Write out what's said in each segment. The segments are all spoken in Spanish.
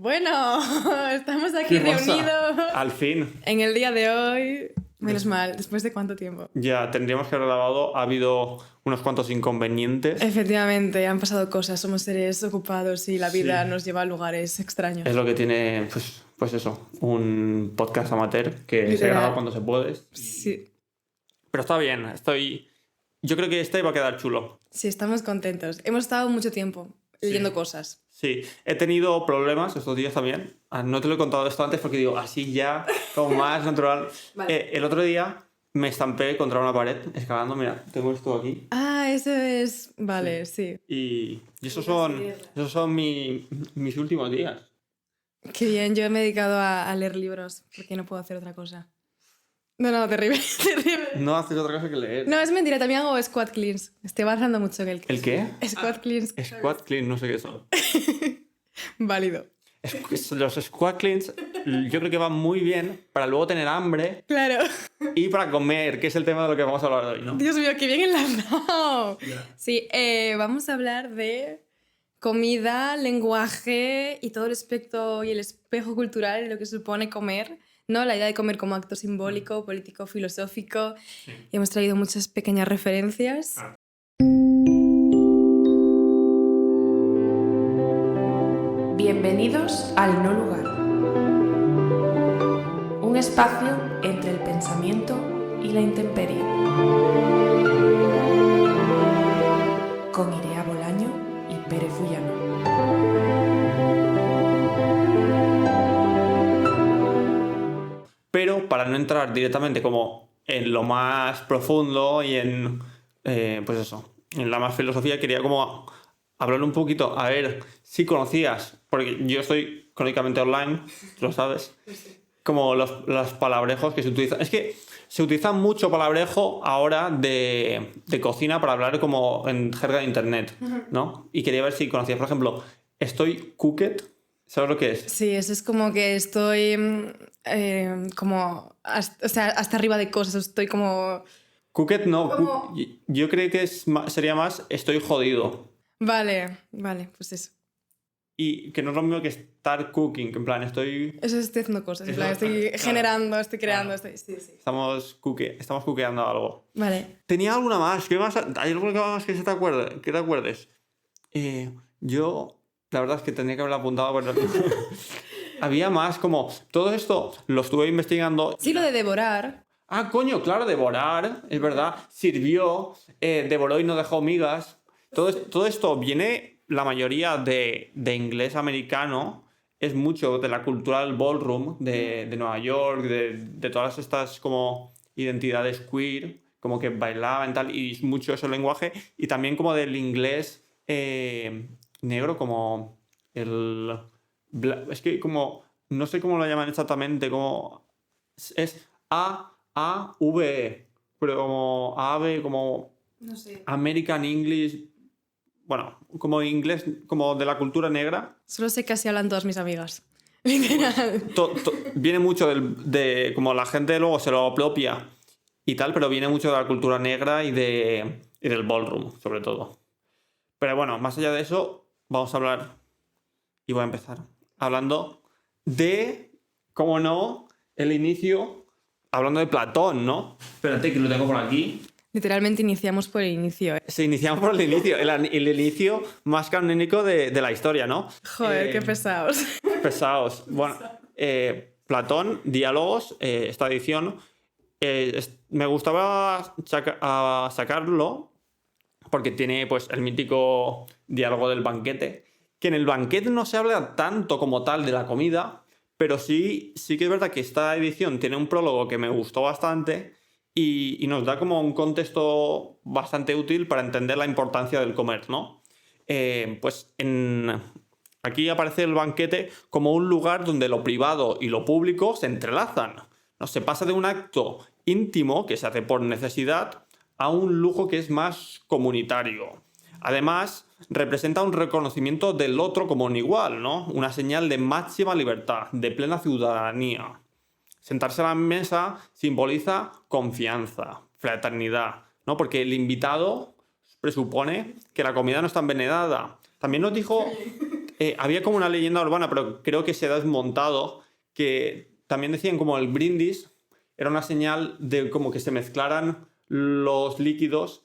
Bueno, estamos aquí reunidos. Al fin. En el día de hoy. Menos mal, ¿después de cuánto tiempo? Ya, tendríamos que haber grabado. Ha habido unos cuantos inconvenientes. Efectivamente, han pasado cosas. Somos seres ocupados y la vida nos lleva a lugares extraños. Es lo que tiene, pues eso, un podcast amateur que se graba cuando se puede. Sí. Pero está bien, yo creo que este va a quedar chulo. Sí, estamos contentos. Hemos estado mucho tiempo leyendo cosas. Sí, he tenido problemas estos días también. No te lo he contado esto antes porque digo, así ya, como más natural. Vale. El otro día me estampé contra una pared escalando. Mira, tengo esto aquí. Ah, eso es... Vale, sí. Y esos son mis últimos días. Qué bien, yo me he dedicado a leer libros porque no puedo hacer otra cosa. No, terrible, terrible. No haces otra cosa que leer. No, es mentira, también hago squat cleans. Estoy avanzando mucho en el... ¿El qué? Squat cleans. Squat clean, no sé qué son. Válido. Los squat cleans yo creo que van muy bien para luego tener hambre. Claro. Y para comer, que es el tema de lo que vamos a hablar hoy, ¿no? Dios mío, qué bien enlazado. Yeah. Sí, vamos a hablar de comida, lenguaje y todo el aspecto y el espejo cultural de lo que supone comer, ¿no? La idea de comer como acto simbólico, político, filosófico. Sí. Y hemos traído muchas pequeñas referencias. Ah. Bienvenidos al No Lugar. Un espacio entre el pensamiento y la intemperie. Con Irea Bolaño y Pere Fullano. Pero para no entrar directamente como en lo más profundo y en, pues eso, en la más filosofía, quería como hablar un poquito, a ver si conocías, porque yo estoy crónicamente online, lo sabes, como los palabrejos que se utilizan. Es que se utiliza mucho palabrejo ahora de cocina para hablar como en jerga de internet, ¿no? Y quería ver si conocías, por ejemplo, estoy cooked. ¿Sabes lo que es? Sí, eso es como que estoy como hasta arriba de cosas, estoy como... Cooked no, yo creo que sería más estoy jodido. Vale, pues eso. Y que no es lo mismo que estar cooking, en plan estoy... Eso estoy haciendo cosas, en plan estoy generando, estoy creando, claro. Sí. Estamos cookeando algo. Vale. ¿Tenía alguna más? ¿Hay alguna más que te acuerdes? Yo... La verdad es que tendría que haberlo apuntado, pero había más como... Todo esto lo estuve investigando. Sí, lo de devorar. Ah, coño, claro, devorar, es verdad. Sirvió, devoró y no dejó migas. Todo esto viene, la mayoría de inglés americano, es mucho de la cultura del ballroom de Nueva York, de todas estas como identidades queer, como que bailaban tal, y mucho ese lenguaje, y también como del inglés... negro, como es que como no sé cómo lo llaman exactamente, como es A-A-V-E, pero como AVE, como no sé. American English, bueno, como inglés como de la cultura negra. Solo sé que así hablan todas mis amigas. Literal. Viene mucho de como la gente luego se lo apropia y tal, pero viene mucho de la cultura negra y del ballroom, sobre todo. Pero bueno, más allá de eso, vamos a hablar, y voy a empezar, hablando de, cómo no, el inicio, hablando de Platón, ¿no? Espérate, que lo tengo por aquí. Literalmente iniciamos por el inicio. Sí, iniciamos por el inicio, el inicio más canónico de la historia, ¿no? Joder, qué pesados. Pesados. Bueno, Platón, Diálogos, esta edición, me gustaba sacarlo, porque tiene pues el mítico diálogo del banquete, que en el banquete no se habla tanto como tal de la comida, pero sí que es verdad que esta edición tiene un prólogo que me gustó bastante y nos da como un contexto bastante útil para entender la importancia del comer, ¿no? Pues aquí aparece el banquete como un lugar donde lo privado y lo público se entrelazan, ¿no? Se pasa de un acto íntimo que se hace por necesidad a un lujo que es más comunitario. Además, representa un reconocimiento del otro como un igual, ¿no? Una señal de máxima libertad, de plena ciudadanía. Sentarse a la mesa simboliza confianza, fraternidad, ¿no? Porque el invitado presupone que la comida no está envenenada. También nos dijo había como una leyenda urbana, pero creo que se ha desmontado, que también decían como el brindis era una señal de como que se mezclaran los líquidos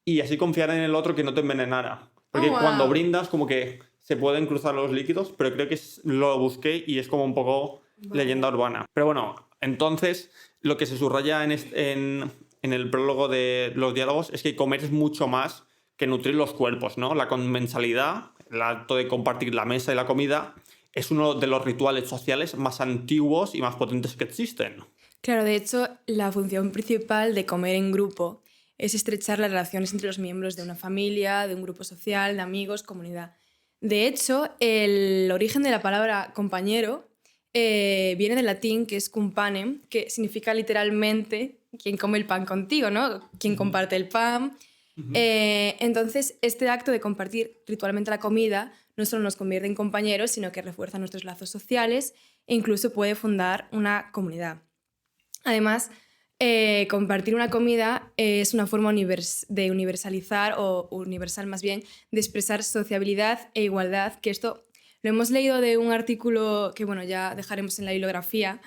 y así confiar en el otro que no te envenenara. Porque Oh, wow. cuando brindas como que se pueden cruzar los líquidos, pero creo que lo busqué y es como un poco leyenda urbana. Pero bueno, entonces lo que se subraya en el prólogo de los diálogos es que comer es mucho más que nutrir los cuerpos, ¿no? La comensalidad, el acto de compartir la mesa y la comida, es uno de los rituales sociales más antiguos y más potentes que existen. Claro, de hecho, la función principal de comer en grupo es estrechar las relaciones entre los miembros de una familia, de un grupo social, de amigos, comunidad. De hecho, el origen de la palabra compañero viene del latín, que es cum panem, que significa literalmente quien come el pan contigo, ¿no? Quien comparte el pan. Entonces, este acto de compartir ritualmente la comida no solo nos convierte en compañeros, sino que refuerza nuestros lazos sociales e incluso puede fundar una comunidad. Además, compartir una comida es una forma de universalizar, o universal más bien, de expresar sociabilidad e igualdad, que esto lo hemos leído de un artículo que, bueno, ya dejaremos en la bibliografía,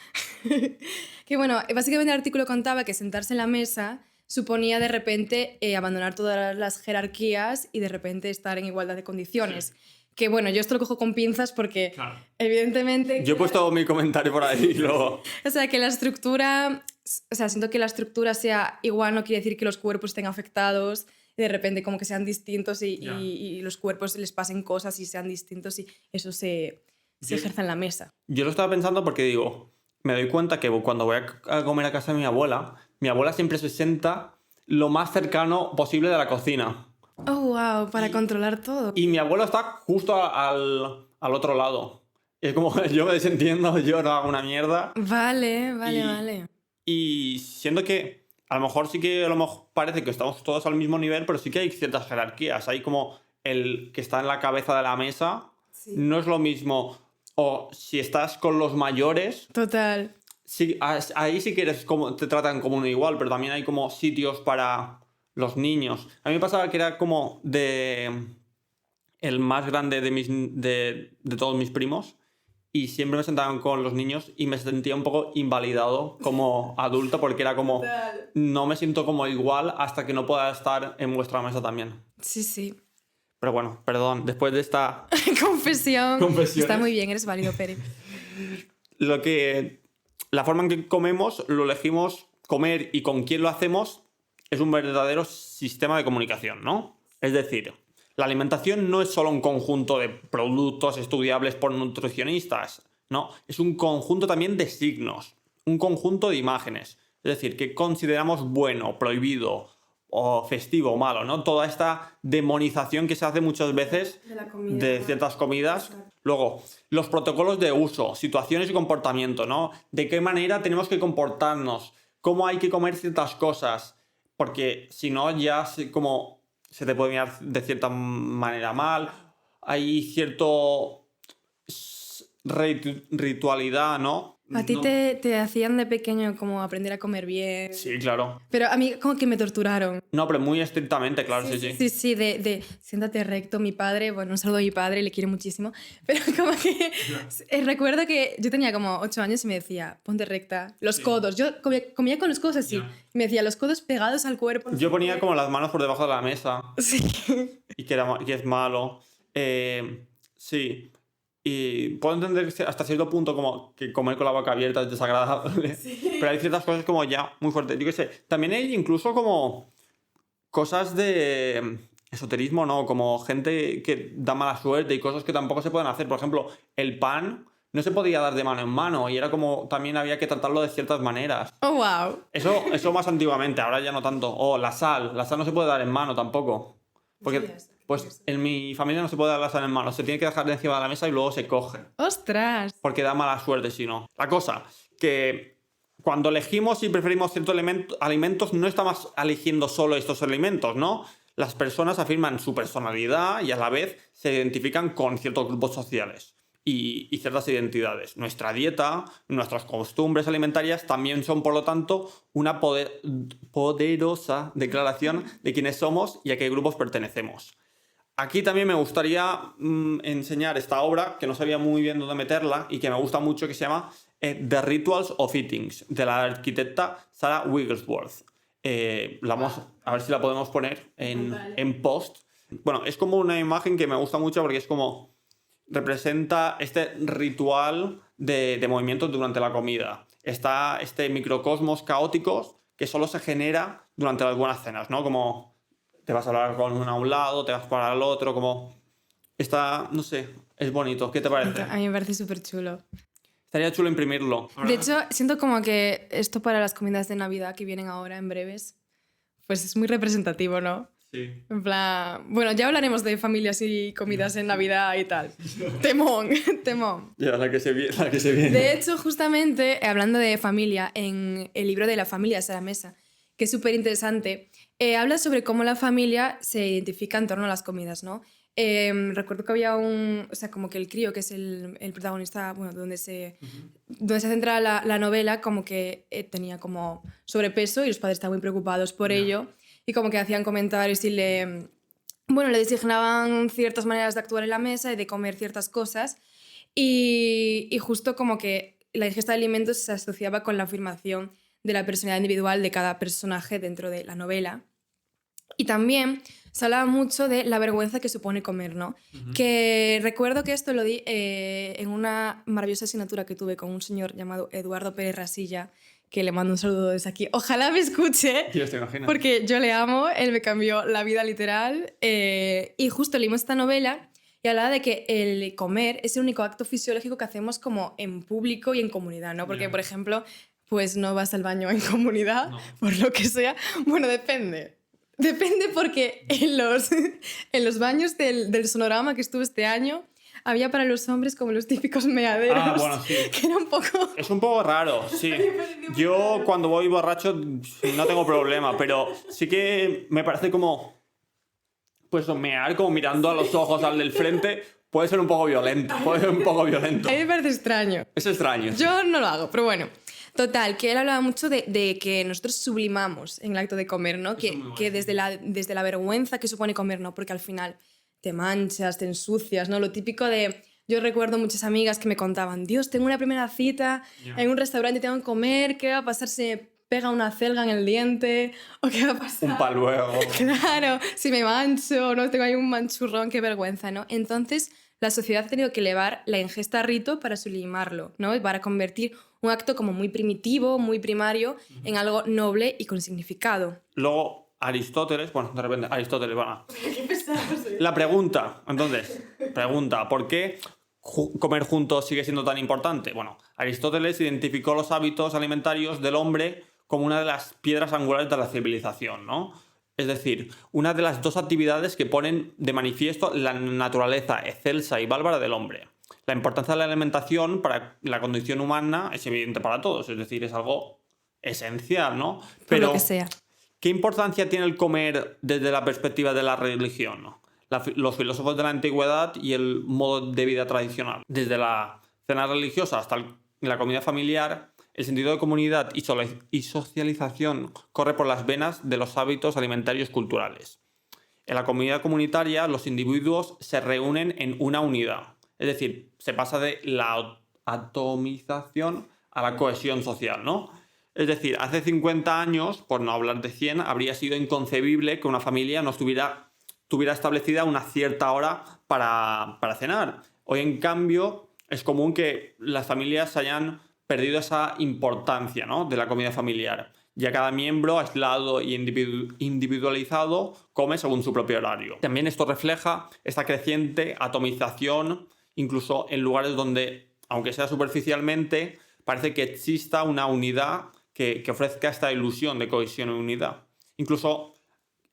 que, bueno, básicamente el artículo contaba que sentarse en la mesa suponía de repente abandonar todas las jerarquías y de repente estar en igualdad de condiciones. Sí. Que bueno, yo esto lo cojo con pinzas porque claro, evidentemente... Yo he puesto mi comentario por ahí y luego... O sea, que la estructura... O sea, siento que la estructura sea igual no quiere decir que los cuerpos estén afectados y de repente como que sean distintos y los cuerpos les pasen cosas y sean distintos y eso se ejerza en la mesa. Yo lo estaba pensando porque digo, me doy cuenta que cuando voy a comer a casa de mi abuela siempre se sienta lo más cercano posible de la cocina. Oh, wow, para controlar todo. Y mi abuelo está justo al otro lado. Es como, yo me desentiendo, yo no hago una mierda. Vale. Y siento que a lo mejor sí que parece que estamos todos al mismo nivel, pero sí que hay ciertas jerarquías. Hay como el que está en la cabeza de la mesa, sí. No es lo mismo. O si estás con los mayores... Total. Sí, ahí sí que te tratan como uno igual, pero también hay como sitios para... los niños. A mí me pasaba que era como el más grande de todos mis primos y siempre me sentaban con los niños y me sentía un poco invalidado como adulto porque era como no me siento como igual hasta que no pueda estar en vuestra mesa también. Sí. Pero bueno, perdón, después de esta confesión. Está muy bien, eres válido, Pere. La forma en que comemos lo elegimos comer y con quién lo hacemos es un verdadero sistema de comunicación, ¿no? Es decir, la alimentación no es solo un conjunto de productos estudiables por nutricionistas, no, es un conjunto también de signos, un conjunto de imágenes. Es decir, que consideramos bueno, prohibido, o festivo o malo, ¿no? Toda esta demonización que se hace muchas veces de ciertas comidas. Exacto. Luego, los protocolos de uso, situaciones y comportamiento, ¿no? De qué manera tenemos que comportarnos, cómo hay que comer ciertas cosas. Porque si no, ya como se te puede mirar de cierta manera mal. Hay cierto ritualidad, ¿no? A ti te hacían de pequeño como aprender a comer bien. Sí, claro. Pero a mí como que me torturaron. No, pero muy estrictamente, claro, sí. Sí, de siéntate recto. Mi padre, bueno, un saludo a mi padre, le quiero muchísimo. Pero como que recuerdo que yo tenía como 8 años y me decía, ponte recta, los codos. Yo comía con los codos así. Y me decía, los codos pegados al cuerpo. Yo ponía como las manos por debajo de la mesa. Sí. Y que es malo. Sí. Y puedo entender hasta cierto punto como que comer con la boca abierta es desagradable. Sí. Pero hay ciertas cosas como ya muy fuertes. Yo qué sé, también hay incluso como cosas de esoterismo, ¿no? Como gente que da mala suerte y cosas que tampoco se pueden hacer. Por ejemplo, el pan no se podía dar de mano en mano y era como también había que tratarlo de ciertas maneras. Oh, wow. Eso más antiguamente, ahora ya no tanto. O la sal no se puede dar en mano tampoco. Porque... Pues en mi familia no se puede dar la sal en mano, se tiene que dejar de encima de la mesa y luego se coge. ¡Ostras! Porque da mala suerte si no. La cosa, que cuando elegimos y preferimos ciertos alimentos, no estamos eligiendo solo estos alimentos, ¿no? Las personas afirman su personalidad y a la vez se identifican con ciertos grupos sociales y ciertas identidades. Nuestra dieta, nuestras costumbres alimentarias también son, por lo tanto, una poderosa declaración de quiénes somos y a qué grupos pertenecemos. Aquí también me gustaría enseñar esta obra, que no sabía muy bien dónde meterla y que me gusta mucho, que se llama The Rituals of Eatings, de la arquitecta Sarah Wigglesworth. Vamos a ver si la podemos poner en post. Bueno, es como una imagen que me gusta mucho porque es como representa este ritual de movimientos durante la comida. Está este microcosmos caóticos que solo se genera durante las buenas cenas, ¿no? Como te vas a hablar con uno a un lado, te vas para el otro, como... Está, no sé, es bonito. ¿Qué te parece? A mí me parece súper chulo. Estaría chulo imprimirlo. De hecho, siento como que esto para las comidas de Navidad que vienen ahora en breves, pues es muy representativo, ¿no? Sí. En plan... Bueno, ya hablaremos de familias y comidas en Navidad y tal. Temón, temón. Ya, la que se viene. De hecho, justamente, hablando de familia, en el libro de La familia es a la mesa, que es súper interesante, habla sobre cómo la familia se identifica en torno a las comidas, ¿no? Recuerdo que había o sea, como que el crío, que es el protagonista, bueno, donde se centra la novela, como que tenía como sobrepeso y los padres estaban muy preocupados por ello y como que hacían comentarios y le designaban ciertas maneras de actuar en la mesa y de comer ciertas cosas y justo como que la ingesta de alimentos se asociaba con la afirmación de la personalidad individual de cada personaje dentro de la novela. Y también se hablaba mucho de la vergüenza que supone comer, ¿no? Que recuerdo que esto lo di en una maravillosa asignatura que tuve con un señor llamado Eduardo Pérez Rasilla, que le mando un saludo desde aquí. Ojalá me escuche, Dios, te imaginas. porque yo le amo, él me cambió la vida literal. Y justo leímos esta novela y hablaba de que el comer es el único acto fisiológico que hacemos como en público y en comunidad, ¿no? Porque, por ejemplo, pues no vas al baño en comunidad, por lo que sea. Bueno, depende. Depende porque en los baños del Sonorama que estuve este año había para los hombres como los típicos meaderos. Ah, bueno, sí. Que era un poco... Es un poco raro, sí. Yo cuando voy borracho no tengo problema, pero sí que me parece como... Pues mear como mirando a los ojos al del frente puede ser un poco violento. Puede ser un poco violento. A mí me parece extraño. Es extraño. Yo no lo hago, pero bueno. Total, que él hablaba mucho de que nosotros sublimamos en el acto de comer, ¿no? Que desde la vergüenza que supone comer, ¿no? Porque al final te manchas, te ensucias, ¿no? Lo típico de... Yo recuerdo muchas amigas que me contaban, Dios, tengo una primera cita en un restaurante, tengo que comer, ¿qué va a pasar si me pega una celga en el diente? ¿O qué va a pasar? Un paluego. Claro, si me mancho, ¿no? Tengo ahí un manchurrón, qué vergüenza, ¿no? Entonces, la sociedad ha tenido que elevar la ingesta a rito para sublimarlo, ¿no? Para convertir un acto como muy primitivo, muy primario, en algo noble y con significado. Luego, Aristóteles, bueno, de repente, Aristóteles, bueno. La pregunta, entonces, ¿por qué comer juntos sigue siendo tan importante? Bueno, Aristóteles identificó los hábitos alimentarios del hombre como una de las piedras angulares de la civilización, ¿no? Es decir, una de las dos actividades que ponen de manifiesto la naturaleza excelsa y bárbara del hombre. La importancia de la alimentación para la condición humana es evidente para todos, es decir, es algo esencial, ¿no? Por lo que sea. ¿Qué importancia tiene el comer desde la perspectiva de la religión? Los filósofos de la antigüedad y el modo de vida tradicional. Desde la cena religiosa hasta la comida familiar, el sentido de comunidad y socialización corre por las venas de los hábitos alimentarios culturales. En la comunidad comunitaria, los individuos se reúnen en una unidad. Es decir, se pasa de la atomización a la cohesión social, ¿no? Es decir, hace 50 años, por no hablar de 100, habría sido inconcebible que una familia no tuviera establecida una cierta hora para cenar. Hoy, en cambio, es común que las familias hayan perdido esa importancia, ¿no? De la comida familiar. Ya cada miembro, aislado y individualizado, come según su propio horario. También esto refleja esta creciente atomización, incluso en lugares donde, aunque sea superficialmente, parece que exista una unidad que ofrezca esta ilusión de cohesión y unidad. Incluso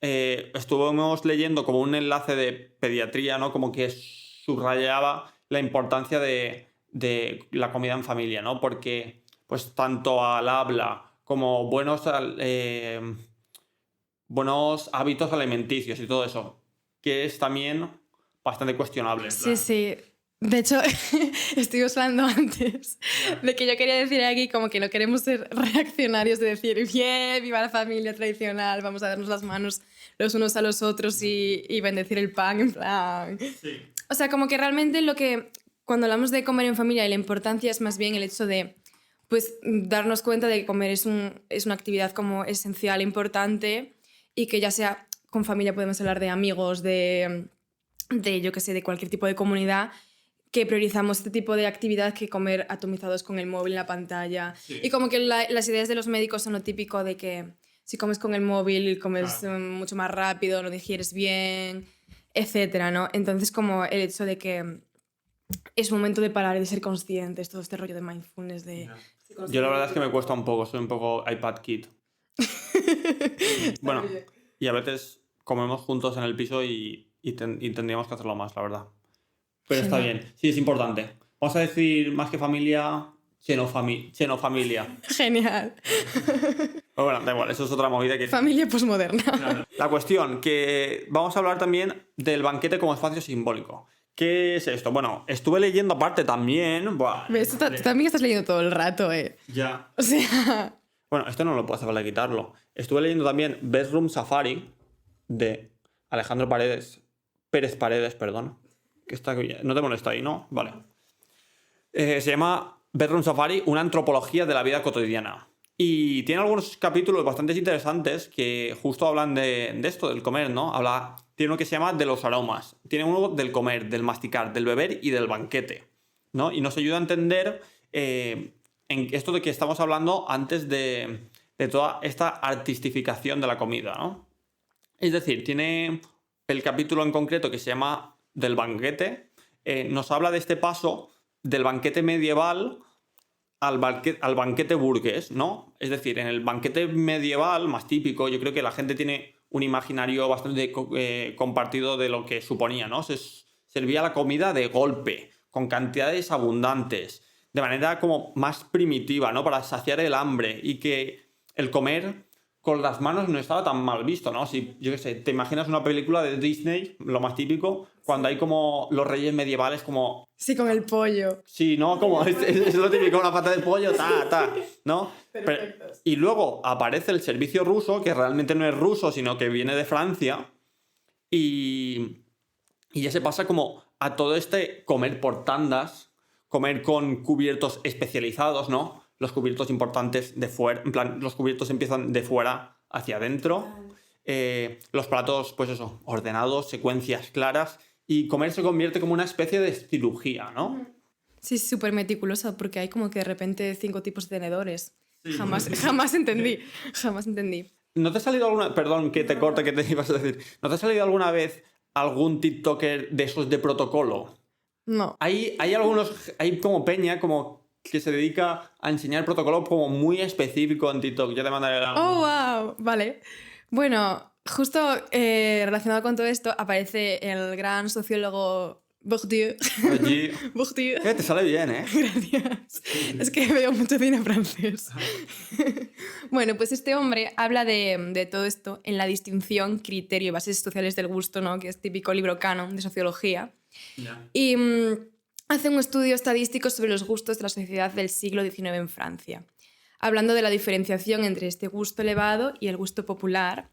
estuvimos leyendo como un enlace de pediatría, ¿no? Como que subrayaba la importancia de la comida en familia, ¿no? Porque pues tanto al habla como buenos hábitos alimenticios y todo eso, que es también bastante cuestionable. Sí, sí. De hecho, estuvimos hablando antes de que yo quería decir aquí como que no queremos ser reaccionarios de decir, bien, viva la familia tradicional, vamos a darnos las manos los unos a los otros y bendecir el pan, en plan... Sí. O sea, como que realmente cuando hablamos de comer en familia, la importancia es más bien el hecho de pues, darnos cuenta de que comer es una actividad como esencial, importante, y que ya sea con familia podemos hablar de amigos, de yo qué sé, de cualquier tipo de comunidad, que priorizamos este tipo de actividad que comer atomizados con el móvil en la pantalla. Sí. Y como que las ideas de los médicos son lo típico de que si comes con el móvil comes mucho más rápido, no digieres bien, etcétera, ¿no? Entonces como el hecho de que es momento de parar y de ser conscientes, todo este rollo de mindfulness de... Yo la verdad es que me cuesta un poco, soy un poco iPad kid. Bueno, y a veces comemos juntos en el piso y tendríamos que hacerlo más, la verdad. Pero está Genial. bien, sí, es importante. Vamos a decir, más que familia, xenofamilia. Genial. Pero bueno, da igual, eso es otra movida que... Familia posmoderna. La cuestión, que vamos a hablar también del banquete como espacio simbólico. ¿Qué es esto? Bueno, estuve leyendo aparte también... Buah, ¿Ves? Tú también estás leyendo todo el rato, ¿eh? ya. O sea... Bueno, esto no lo puedo hacer para quitarlo. Estuve leyendo también Bedroom Safari de Alejandro Pérez Paredes, perdón. Que está aquí. No te molesta ahí, ¿no? Vale. Se llama Bedroom Safari, una antropología de la vida cotidiana. Y tiene algunos capítulos bastante interesantes que justo hablan de esto, del comer, ¿no? Tiene uno que se llama de los aromas. Tiene uno del comer, del masticar, del beber y del banquete, ¿no? Y nos ayuda a entender en esto de que estamos hablando antes de toda esta artistificación de la comida, ¿no? Es decir, tiene el capítulo en concreto que se llama del banquete, nos habla de este paso del banquete medieval al banquete burgués, ¿no? Es decir, en el banquete medieval, más típico, yo creo que la gente tiene un imaginario bastante compartido de lo que suponía, ¿no? Se servía la comida de golpe, con cantidades abundantes, de manera como más primitiva, ¿no? Para saciar el hambre, y que el comer con las manos no estaba tan mal visto, ¿no? Si, yo qué sé, te imaginas una película de Disney, lo más típico, cuando hay como los reyes medievales como... Sí, con el pollo. Sí, ¿no? Como es lo típico, una pata de pollo, ¿no? Y luego aparece el servicio ruso, que realmente no es ruso, sino que viene de Francia, y ya se pasa como a todo este comer por tandas, comer con cubiertos especializados, ¿no? Los cubiertos importantes de fuera, en plan, los cubiertos empiezan de fuera hacia adentro, los platos, pues eso, ordenados, secuencias claras, y comer se convierte como una especie de cirugía, ¿no? Sí, súper meticulosa, porque hay como que de repente 5 tipos de tenedores. Sí. Jamás entendí. ¿No te ha salido alguna... Perdón, que te corte, que te ibas a decir. ¿No te ha salido alguna vez algún TikToker de esos de protocolo? No. Hay como peña, como que se dedica a enseñar protocolo como muy específico en TikTok. Ya te mandaré la... ¡Oh, wow! Vale. Bueno, justo relacionado con todo esto aparece el gran sociólogo Bourdieu. Bourdieu. Te sale bien, ¿eh? Gracias. Es que veo mucho cine francés. Bueno, pues este hombre habla de todo esto en La distinción, criterio y bases sociales del gusto, ¿no? Que es típico libro canon de sociología. Yeah. Y hace un estudio estadístico sobre los gustos de la sociedad del siglo XIX en Francia. Hablando de la diferenciación entre este gusto elevado y el gusto popular,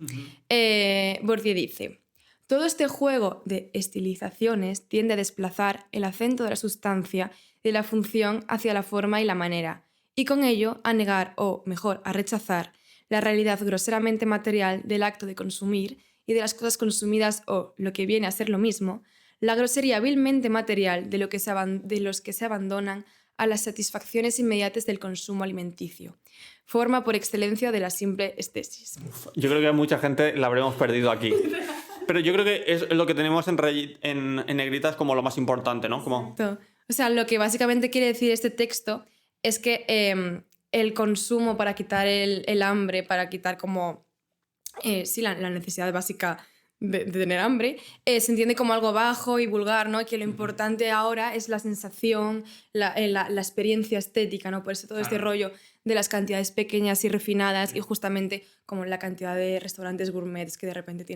Bourdieu dice: todo este juego de estilizaciones tiende a desplazar el acento de la sustancia y de la función hacia la forma y la manera, y con ello a negar, o mejor, a rechazar, la realidad groseramente material del acto de consumir y de las cosas consumidas, o, lo que viene a ser lo mismo, la grosería vilmente material de los que se abandonan a las satisfacciones inmediatas del consumo alimenticio. Forma por excelencia de la simple estesis. Yo creo que a mucha gente la habremos perdido aquí. Pero yo creo que es lo que tenemos en negritas como lo más importante, ¿no? Como... O sea, lo que básicamente quiere decir este texto es que el consumo para quitar el hambre, para quitar como... sí, la necesidad básica de tener hambre, se entiende como algo bajo y vulgar, ¿no? Y que lo importante ahora es la sensación, la experiencia estética, ¿no? Por eso todo este Claro. rollo de las cantidades pequeñas y refinadas y justamente como la cantidad de restaurantes gourmets que de repente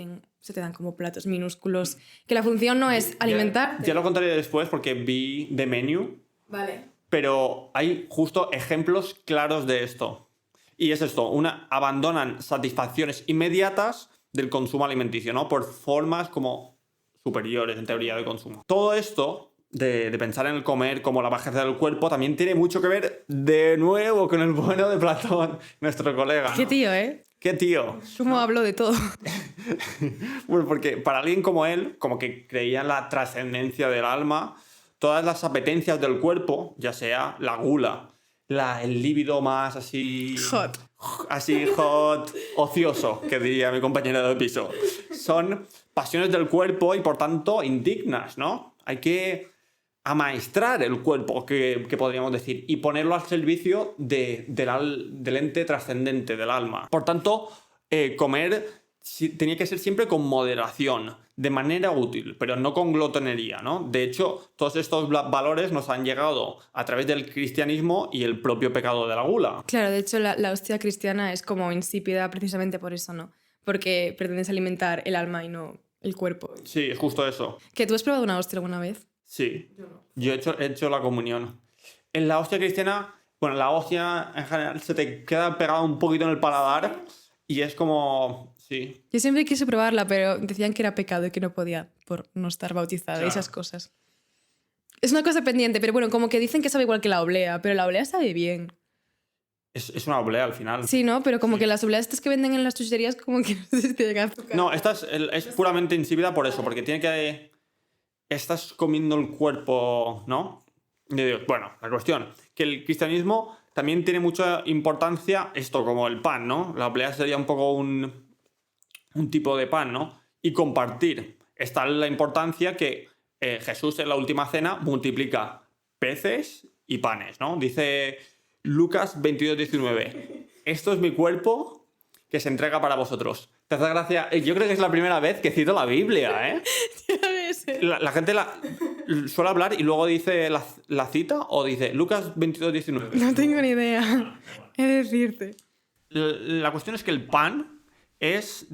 se te dan como platos minúsculos, que la función no es alimentarte. Ya lo contaré después porque vi The Menu, Vale. pero hay justo ejemplos claros de esto. Y es esto, abandonan satisfacciones inmediatas del consumo alimenticio, ¿no? Por formas como superiores, en teoría, de consumo. Todo esto de pensar en el comer como la bajeza del cuerpo también tiene mucho que ver, de nuevo, con el bueno de Platón, nuestro colega, ¿no? Qué tío, ¿eh? ¿Qué tío? ¿Cómo hablo de todo? Bueno, porque para alguien como él, como que creía en la trascendencia del alma, todas las apetencias del cuerpo, ya sea la gula, el líbido más así... Hot. Así hot, ocioso, que diría mi compañera de piso, son pasiones del cuerpo y por tanto indignas, ¿no? Hay que amaestrar el cuerpo, que podríamos decir, y ponerlo al servicio del ente trascendente, del alma. Por tanto, comer tenía que ser siempre con moderación, de manera útil, pero no con glotonería, ¿no? De hecho, todos estos valores nos han llegado a través del cristianismo y el propio pecado de la gula. Claro, de hecho la hostia cristiana es como insípida precisamente por eso, ¿no? Porque pretendes alimentar el alma y no el cuerpo. Sí, es justo eso. ¿Que tú has probado una hostia alguna vez? Sí, yo he hecho la comunión. En la hostia cristiana, bueno, la hostia en general se te queda pegada un poquito en el paladar y es como... Sí. Yo siempre quise probarla, pero decían que era pecado y que no podía por no estar bautizada y Claro. esas cosas. Es una cosa pendiente, pero bueno, como que dicen que sabe igual que la oblea, pero la oblea sabe bien. Es una oblea al final. Sí, ¿no? Pero como que las obleas estas que venden en las chucherías como que no sé si tienen azúcar. No, esta es puramente insípida por eso, porque tiene que... Estás comiendo el cuerpo, ¿no? Y digo, bueno, la cuestión, que el cristianismo también tiene mucha importancia, esto como el pan, ¿no? La oblea sería un poco un tipo de pan, ¿no? Y compartir. Está la importancia que Jesús en la última cena multiplica peces y panes, ¿no? Dice Lucas 22:19. Esto es mi cuerpo que se entrega para vosotros. ¿Te hace gracia? Yo creo que es la primera vez que cito la Biblia, ¿eh? Ya ves. La gente suele hablar y luego dice la cita o dice Lucas 22:19. No tengo ni idea. He de decirte. La cuestión es que el pan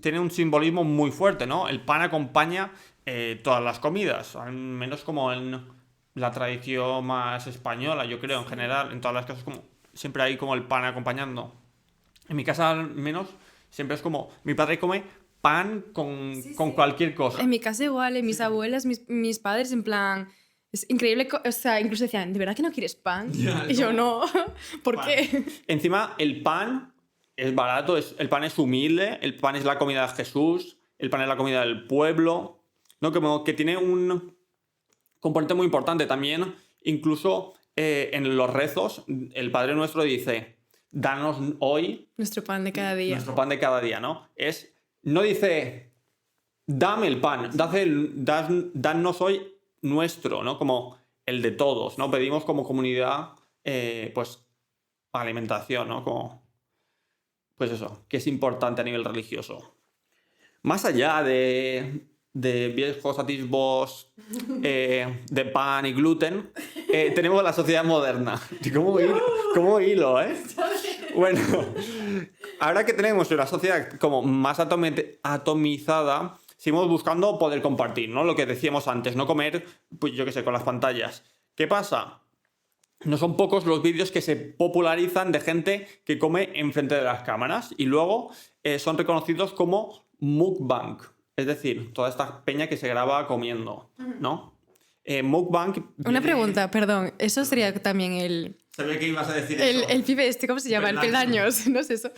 tiene un simbolismo muy fuerte, ¿no? El pan acompaña todas las comidas, al menos como en la tradición más española, yo creo, en general, en todas las casas siempre hay como el pan acompañando. En mi casa al menos siempre es como, mi padre come pan con cualquier cosa. En mi casa igual, en mis abuelas, mis padres, en plan... Es increíble, o sea, incluso decían, ¿de verdad que no quieres pan? Ya, Y yo, no. ¿Por Pan. qué? Encima, el pan es barato, el pan es humilde, el pan es la comida de Jesús, el pan es la comida del pueblo, ¿no? Como que tiene un componente muy importante también, incluso en los rezos, el Padre Nuestro dice, danos hoy Nuestro pan de cada día. nuestro pan de cada día, ¿no? No dice, dame el pan, danos hoy nuestro, ¿no? Como el de todos, ¿no? Pedimos como comunidad, pues, alimentación, ¿no? Como, pues eso, que es importante a nivel religioso. Más allá de viejos atisbos de pan y gluten, tenemos la sociedad moderna. ¿Cómo hilo, eh? Bueno, ahora que tenemos una sociedad como más atomizada, seguimos buscando poder compartir, ¿no? Lo que decíamos antes, no comer, pues yo qué sé, con las pantallas. ¿Qué pasa? No son pocos los vídeos que se popularizan de gente que come enfrente de las cámaras y luego son reconocidos como mukbang, es decir, toda esta peña que se graba comiendo, ¿no? Mukbang... Una pregunta, perdón. Eso sería también el... Sabía que ibas a decir eso. El pibe este, ¿cómo se llama? El peldaños, ¿no es eso?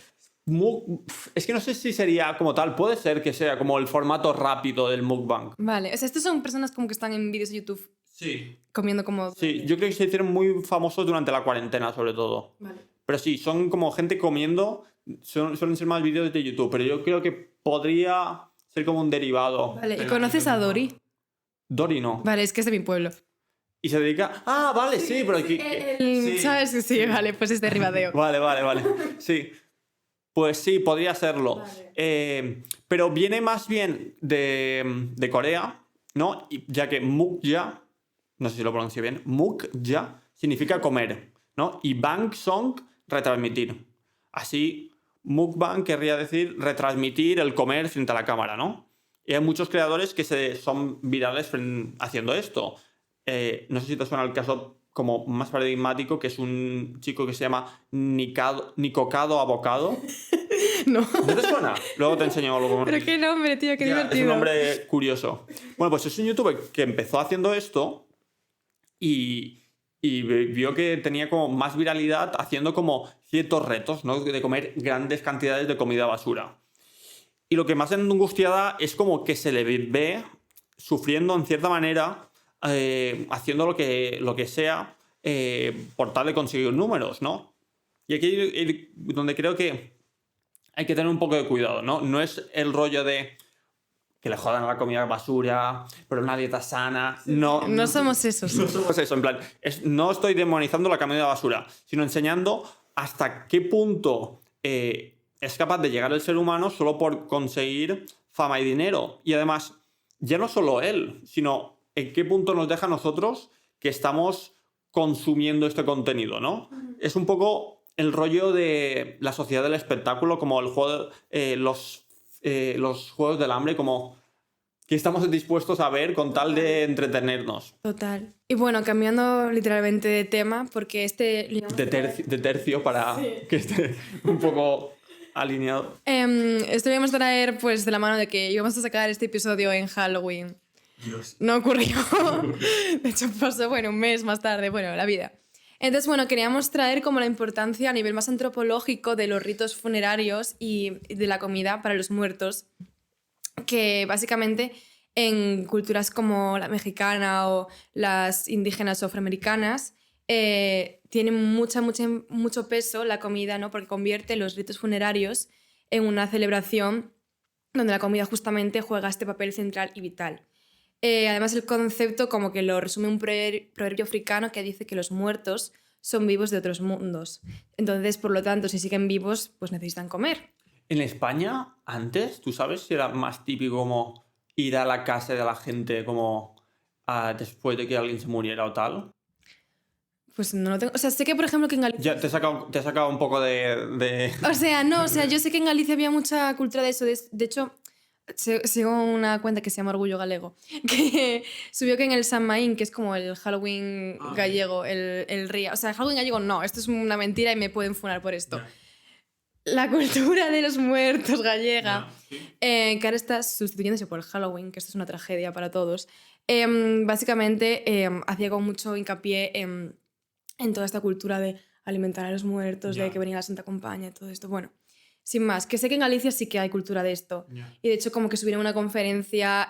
Es que no sé si sería como tal, puede ser que sea como el formato rápido del mukbang. Vale, o sea, estos son personas como que están en vídeos de YouTube Sí. comiendo como... Sí, yo creo que se hicieron muy famosos durante la cuarentena, sobre todo. Vale. Pero sí, son como gente comiendo, suelen ser más vídeos de YouTube, pero yo creo que podría ser como un derivado. Vale, ¿y conoces a Dori? Dori no. Vale, es que es de mi pueblo. Y se dedica... Ah, vale, sí, pero aquí... sí. ¿Sabes? Sí, vale, pues es de Ribadeo. Vale. Sí. Pues sí, podría serlo. Vale. Pero viene más bien de Corea, ¿no? Ya que mukja, no sé si lo pronuncio bien, mukja significa comer, ¿no? Y bangsong, retransmitir. Así, mukbang querría decir retransmitir el comer frente a la cámara, ¿no? Y hay muchos creadores que son virales haciendo esto. No sé si te suena el caso como más paradigmático, que es un chico que se llama Nicocado Avocado. No. ¿No te suena? Luego te enseño algo. Pero qué nombre, tío, qué divertido. Es un nombre curioso. Bueno, pues es un youtuber que empezó haciendo esto y vio que tenía como más viralidad haciendo como ciertos retos, ¿no? De comer grandes cantidades de comida basura. Y lo que más angustiada es como que se le ve sufriendo en cierta manera, haciendo lo que sea por tal de conseguir números, ¿no? Y aquí es donde creo que hay que tener un poco de cuidado, ¿no? No es el rollo de que le jodan a la comida basura, pero una dieta sana. No, No somos esos. no somos eso, en plan, no estoy demonizando la comida basura, sino enseñando hasta qué punto es capaz de llegar el ser humano solo por conseguir fama y dinero. Y además, ya no solo él, sino en qué punto nos deja a nosotros que estamos consumiendo este contenido, ¿no? Es un poco el rollo de la sociedad del espectáculo, como el juego, los juegos del hambre, como que estamos dispuestos a ver con tal de entretenernos. Total. Y bueno, cambiando literalmente de tema, porque De tercio para que esté un poco alineado. esto lo íbamos a traer pues de la mano de que íbamos a sacar este episodio en Halloween. Dios. No ocurrió. De hecho, pasó, bueno, un mes más tarde, bueno, la vida. Entonces, bueno, queríamos traer como la importancia a nivel más antropológico de los ritos funerarios y de la comida para los muertos, que básicamente en culturas como la mexicana o las indígenas o afroamericanas tiene mucho peso la comida, ¿no? Porque convierte los ritos funerarios en una celebración donde la comida justamente juega este papel central y vital. Además, el concepto como que lo resume un proverbio africano que dice que los muertos son vivos de otros mundos. Entonces, por lo tanto, si siguen vivos, pues necesitan comer. En España, antes, ¿tú sabes si era más típico como ir a la casa de la gente como después de que alguien se muriera o tal? Pues no lo tengo. O sea, sé que, por ejemplo, que en Galicia. Ya te he sacado un poco de... O sea, no, o sea, yo sé que en Galicia había mucha cultura de eso. De hecho, sigo una cuenta que se llama Orgullo Galego, que subió que en el San Maín, que es como el Halloween gallego, el ría. O sea, el Halloween gallego no, esto es una mentira y me pueden funar por esto. Yeah. La cultura de los muertos gallega, que ahora está sustituyéndose por el Halloween, que esto es una tragedia para todos, básicamente hacía con mucho hincapié en toda esta cultura de alimentar a los muertos, de que venía la Santa Compañía y todo esto. Bueno, sin más, que sé que en Galicia sí que hay cultura de esto. Y de hecho como que subieron una conferencia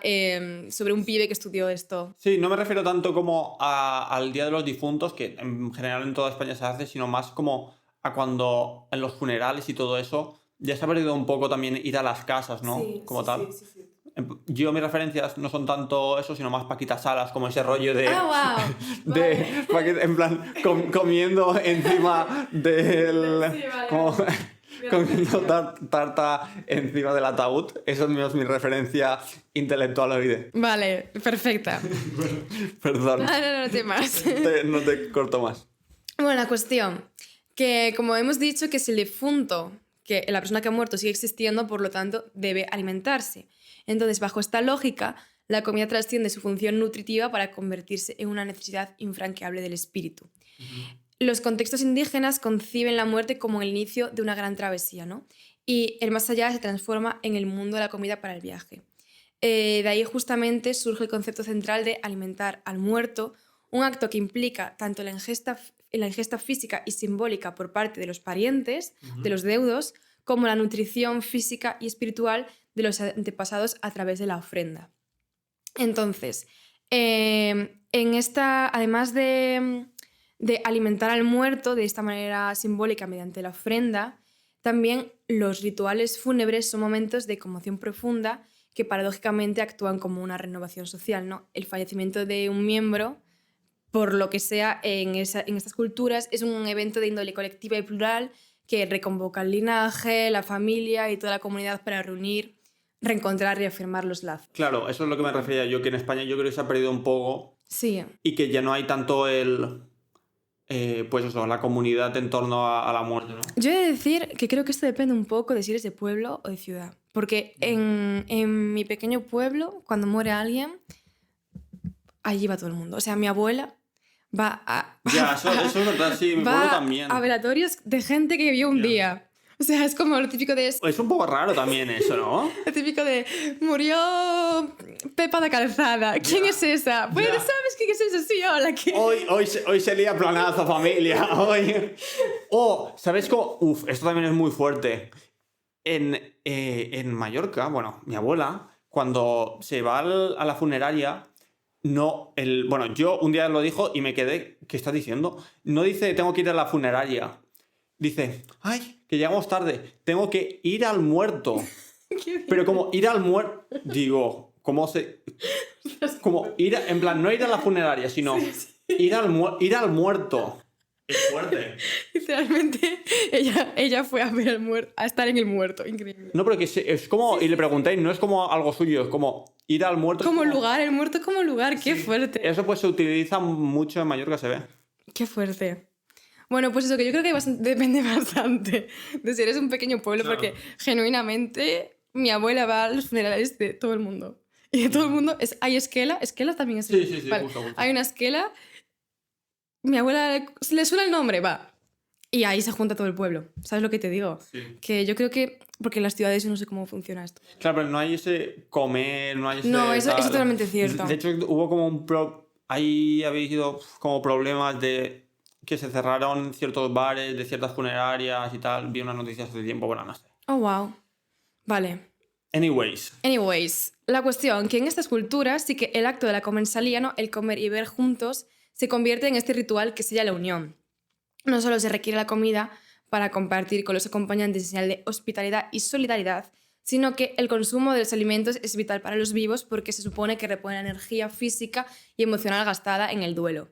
sobre un pibe que estudió esto. Sí, no me refiero tanto como al Día de los Difuntos, que en general en toda España se hace, sino más como a cuando en los funerales y todo eso ya se ha perdido un poco también ir a las casas, ¿no? Sí, como sí, tal. Sí. Yo mis referencias no son tanto eso, sino más Paquita Salas, como ese rollo de... ¡Ah, wow! de vale. En plan, comiendo encima del... Sí, vale. Como, comiendo tarta encima del ataúd. Esa es mi referencia intelectual hoy. Vale, perfecta. Perdón. No temas. No te corto más. Bueno, la cuestión, que como hemos dicho, que si el difunto, que la persona que ha muerto sigue existiendo, por lo tanto, debe alimentarse. Entonces, bajo esta lógica, la comida trasciende su función nutritiva para convertirse en una necesidad infranqueable del espíritu. Los contextos indígenas conciben la muerte como el inicio de una gran travesía, ¿no? Y el más allá se transforma en el mundo de la comida para el viaje. De ahí justamente surge el concepto central de alimentar al muerto, un acto que implica tanto la ingesta física y simbólica por parte de los parientes, de los deudos, como la nutrición física y espiritual de los antepasados a través de la ofrenda. Entonces, además de alimentar al muerto de esta manera simbólica mediante la ofrenda, también los rituales fúnebres son momentos de conmoción profunda que paradójicamente actúan como una renovación social, ¿no? El fallecimiento de un miembro, por lo que sea, en estas culturas, es un evento de índole colectiva y plural que reconvoca el linaje, la familia y toda la comunidad para reunir, reencontrar y reafirmar los lazos. Claro, eso es lo que me refería yo, que en España yo creo que se ha perdido un poco Sí. y que ya no hay tanto pues eso, la comunidad en torno a la muerte, ¿no? Yo he de decir que creo que esto depende un poco de si eres de pueblo o de ciudad. Porque en mi pequeño pueblo, cuando muere alguien, allí va todo el mundo. O sea, mi abuela va a... Ya, eso es verdad, sí, mi pueblo también. a velatorios de gente que vivió un día. O sea, es como lo típico de... Es un poco raro también eso, ¿no? Lo típico de... Murió Pepa de Calzada. ¿Quién es esa? Pues, ¿sabes quién es esa? Sí, hola. ¿Quién? Hoy sería planazo, familia. Hoy... Oh, ¿sabes cómo? Uf, esto también es muy fuerte. En Mallorca, bueno, mi abuela, cuando se va a la funeraria... No, bueno, yo un día lo dijo y me quedé, ¿qué estás diciendo? No dice, tengo que ir a la funeraria. Dice, ay, que llegamos tarde, tengo que ir al muerto. Pero como ir al muerto, digo, ¿cómo se...? Como ir, en plan, no ir a la funeraria, sino ir al muerto. Es fuerte. Literalmente, ella fue a ver al muerto, a estar en el muerto. Increíble. No, pero que es como, y le preguntéis, no es como algo suyo, es como ir al muerto. Como lugar, el muerto como lugar, qué fuerte. Eso pues se utiliza mucho en Mallorca, se ve. Qué fuerte. Bueno, pues eso, que yo creo que depende bastante de si eres un pequeño pueblo, Claro. porque genuinamente mi abuela va a los funerales de todo el mundo. Y de todo el mundo hay esquela. Esquela también es... Sí, Vale. justo. Hay una esquela. Mi abuela le suena el nombre, va. Y ahí se junta todo el pueblo. ¿Sabes lo que te digo? Sí. Que yo creo que... Porque en las ciudades yo no sé cómo funciona esto. Claro, pero no hay ese comer, no hay ese... No, eso es tal. totalmente cierto. De hecho, hubo como ahí habéis ido como problemas de que se cerraron ciertos bares de ciertas funerarias y tal. Vi unas noticias hace tiempo, bueno, no sé. Oh, wow. Vale. Anyways, La cuestión que en estas culturas sí que el acto de la comensalía, ¿no? El comer y beber juntos, se convierte en este ritual que sella la unión. No solo se requiere la comida para compartir con los acompañantes en señal de hospitalidad y solidaridad, sino que el consumo de los alimentos es vital para los vivos porque se supone que repone la energía física y emocional gastada en el duelo.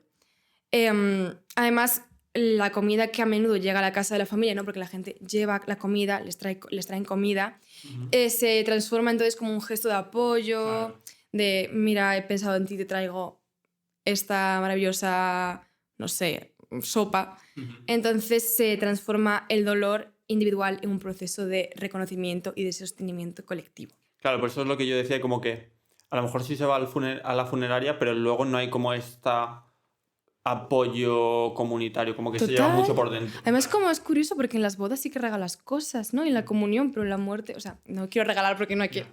Además, la comida que a menudo llega a la casa de la familia, ¿no? Porque la gente lleva la comida, les traen comida, se transforma entonces como un gesto de apoyo, Claro. de mira, he pensado en ti, te traigo esta maravillosa, no sé, sopa. Entonces se transforma el dolor individual en un proceso de reconocimiento y de sostenimiento colectivo. Claro, por eso es lo que yo decía, como que a lo mejor sí se va a la funeraria, pero luego no hay como apoyo comunitario, como que se lleva Total. mucho por dentro. Además, como es curioso, porque en las bodas sí que regalas cosas, ¿no? Y en la comunión, pero en la muerte, o sea, no quiero regalar porque no hay que...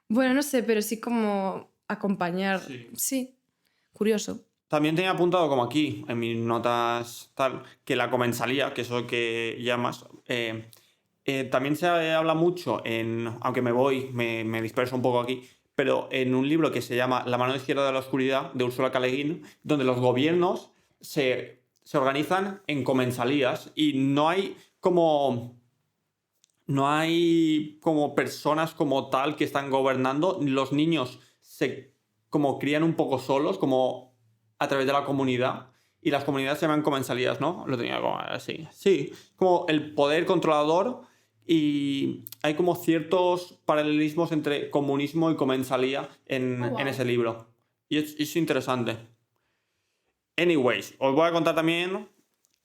Bueno, no sé, pero sí como acompañar. Sí. Curioso. También tenía apuntado como aquí, en mis notas tal, que la comensalía, que es lo que llamas, también se habla mucho aunque me disperso un poco aquí, pero en un libro que se llama La mano izquierda de la oscuridad, de Ursula K. Le Guin, donde los gobiernos se organizan en comensalías y no hay como personas como tal que están gobernando. Los niños se como crían un poco solos, como a través de la comunidad, y las comunidades se llaman comensalías, ¿no? Lo tenía como así. Sí, como el poder controlador, y hay como ciertos paralelismos entre comunismo y comensalía en ese libro. Y es interesante. Anyways, os voy a contar también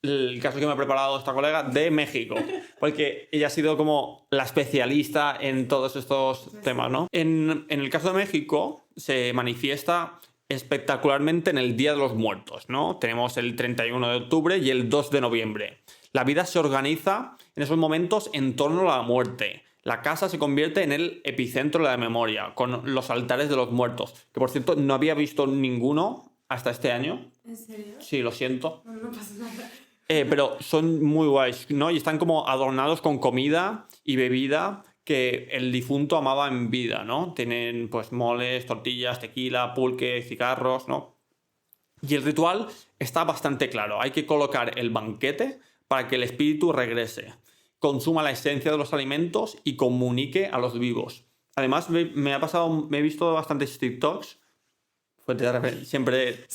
el caso que me ha preparado esta colega de México, porque ella ha sido como la especialista en todos estos temas, ¿no? En el caso de México se manifiesta espectacularmente en el Día de los Muertos, ¿no? Tenemos el 31 de octubre y el 2 de noviembre. La vida se organiza en esos momentos en torno a la muerte. La casa se convierte en el epicentro de la memoria, con los altares de los muertos, que por cierto no había visto ninguno hasta este año. ¿En serio? Sí, lo siento. No pasa nada. Pero son muy guays, ¿no? Y están como adornados con comida y bebida que el difunto amaba en vida, ¿no? Tienen pues moles, tortillas, tequila, pulque, cigarros, ¿no? Y el ritual está bastante claro. Hay que colocar el banquete para que el espíritu regrese, consuma la esencia de los alimentos y comunique a los vivos. Además, me he visto bastantes TikToks, siempre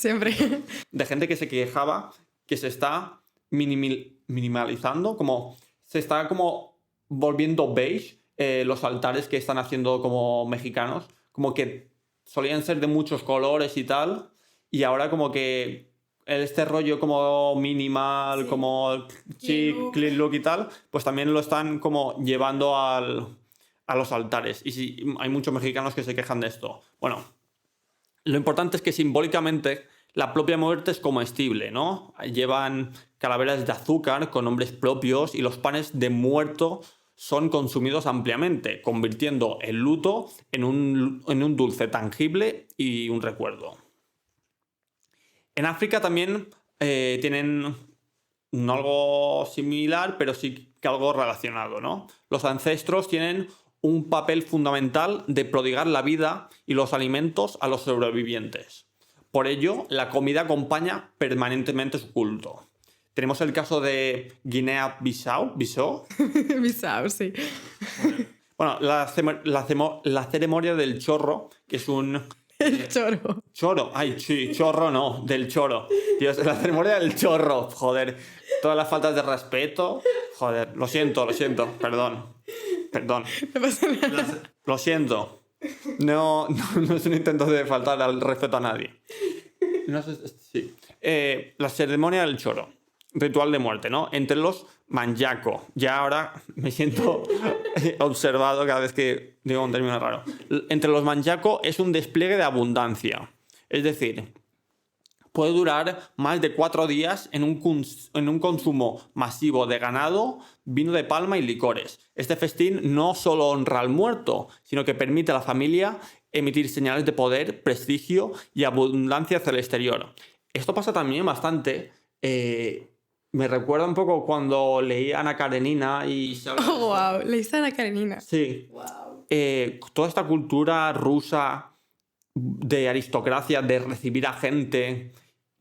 de gente que se quejaba que se está minimalizando, como se está como volviendo beige los altares que están haciendo como mexicanos. Como que solían ser de muchos colores y tal, y ahora como que este rollo como minimal, Sí. como chic, look. clean look y tal, pues también lo están como llevando a los altares. Y sí, hay muchos mexicanos que se quejan de esto. Bueno, lo importante es que simbólicamente la propia muerte es comestible, ¿no? Llevan calaveras de azúcar con nombres propios y los panes de muerto son consumidos ampliamente, convirtiendo el luto en un dulce tangible y un recuerdo. En África también tienen no algo similar, pero sí que algo relacionado, ¿no? Los ancestros tienen un papel fundamental de prodigar la vida y los alimentos a los sobrevivientes. Por ello, la comida acompaña permanentemente su culto. Tenemos el caso de Guinea-Bissau. Bissau, sí. Bueno, la ceremonia del chorro, que es un... El choro. Choro, ay, sí, chorro no, del choro. Dios, la ceremonia del chorro, joder. Todas las faltas de respeto, joder, lo siento, perdón. No pasa nada. Lo siento. No es un intento de faltar al respeto a nadie. No sé, sí. La ceremonia del choro. Ritual de muerte, ¿no? Entre los manyaco. Ya ahora me siento observado cada vez que digo un término raro. Entre los manyaco es un despliegue de abundancia. Es decir, puede durar más de 4 días en un consumo masivo de ganado, vino de palma y licores. Este festín no solo honra al muerto, sino que permite a la familia emitir señales de poder, prestigio y abundancia hacia el exterior. Esto pasa también bastante. Me recuerda un poco cuando leí Ana Karenina y... Oh, wow. Leíste a Ana Karenina. Sí. Wow. Toda esta cultura rusa de aristocracia, de recibir a gente,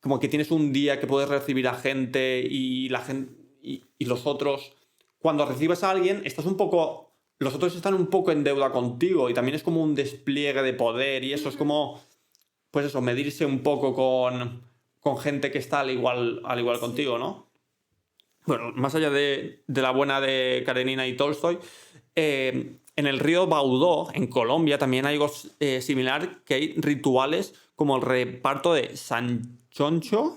como que tienes un día que puedes recibir a gente y la gente y los otros, cuando recibes a alguien, estás un poco, los otros están un poco en deuda contigo y también es como un despliegue de poder y eso es como, pues eso, medirse un poco con gente que está al igual contigo, ¿no? Bueno, más allá de la buena de Karenina y Tolstoy, en el río Baudó, en Colombia, también hay algo similar, que hay rituales como el reparto de sanchoncho,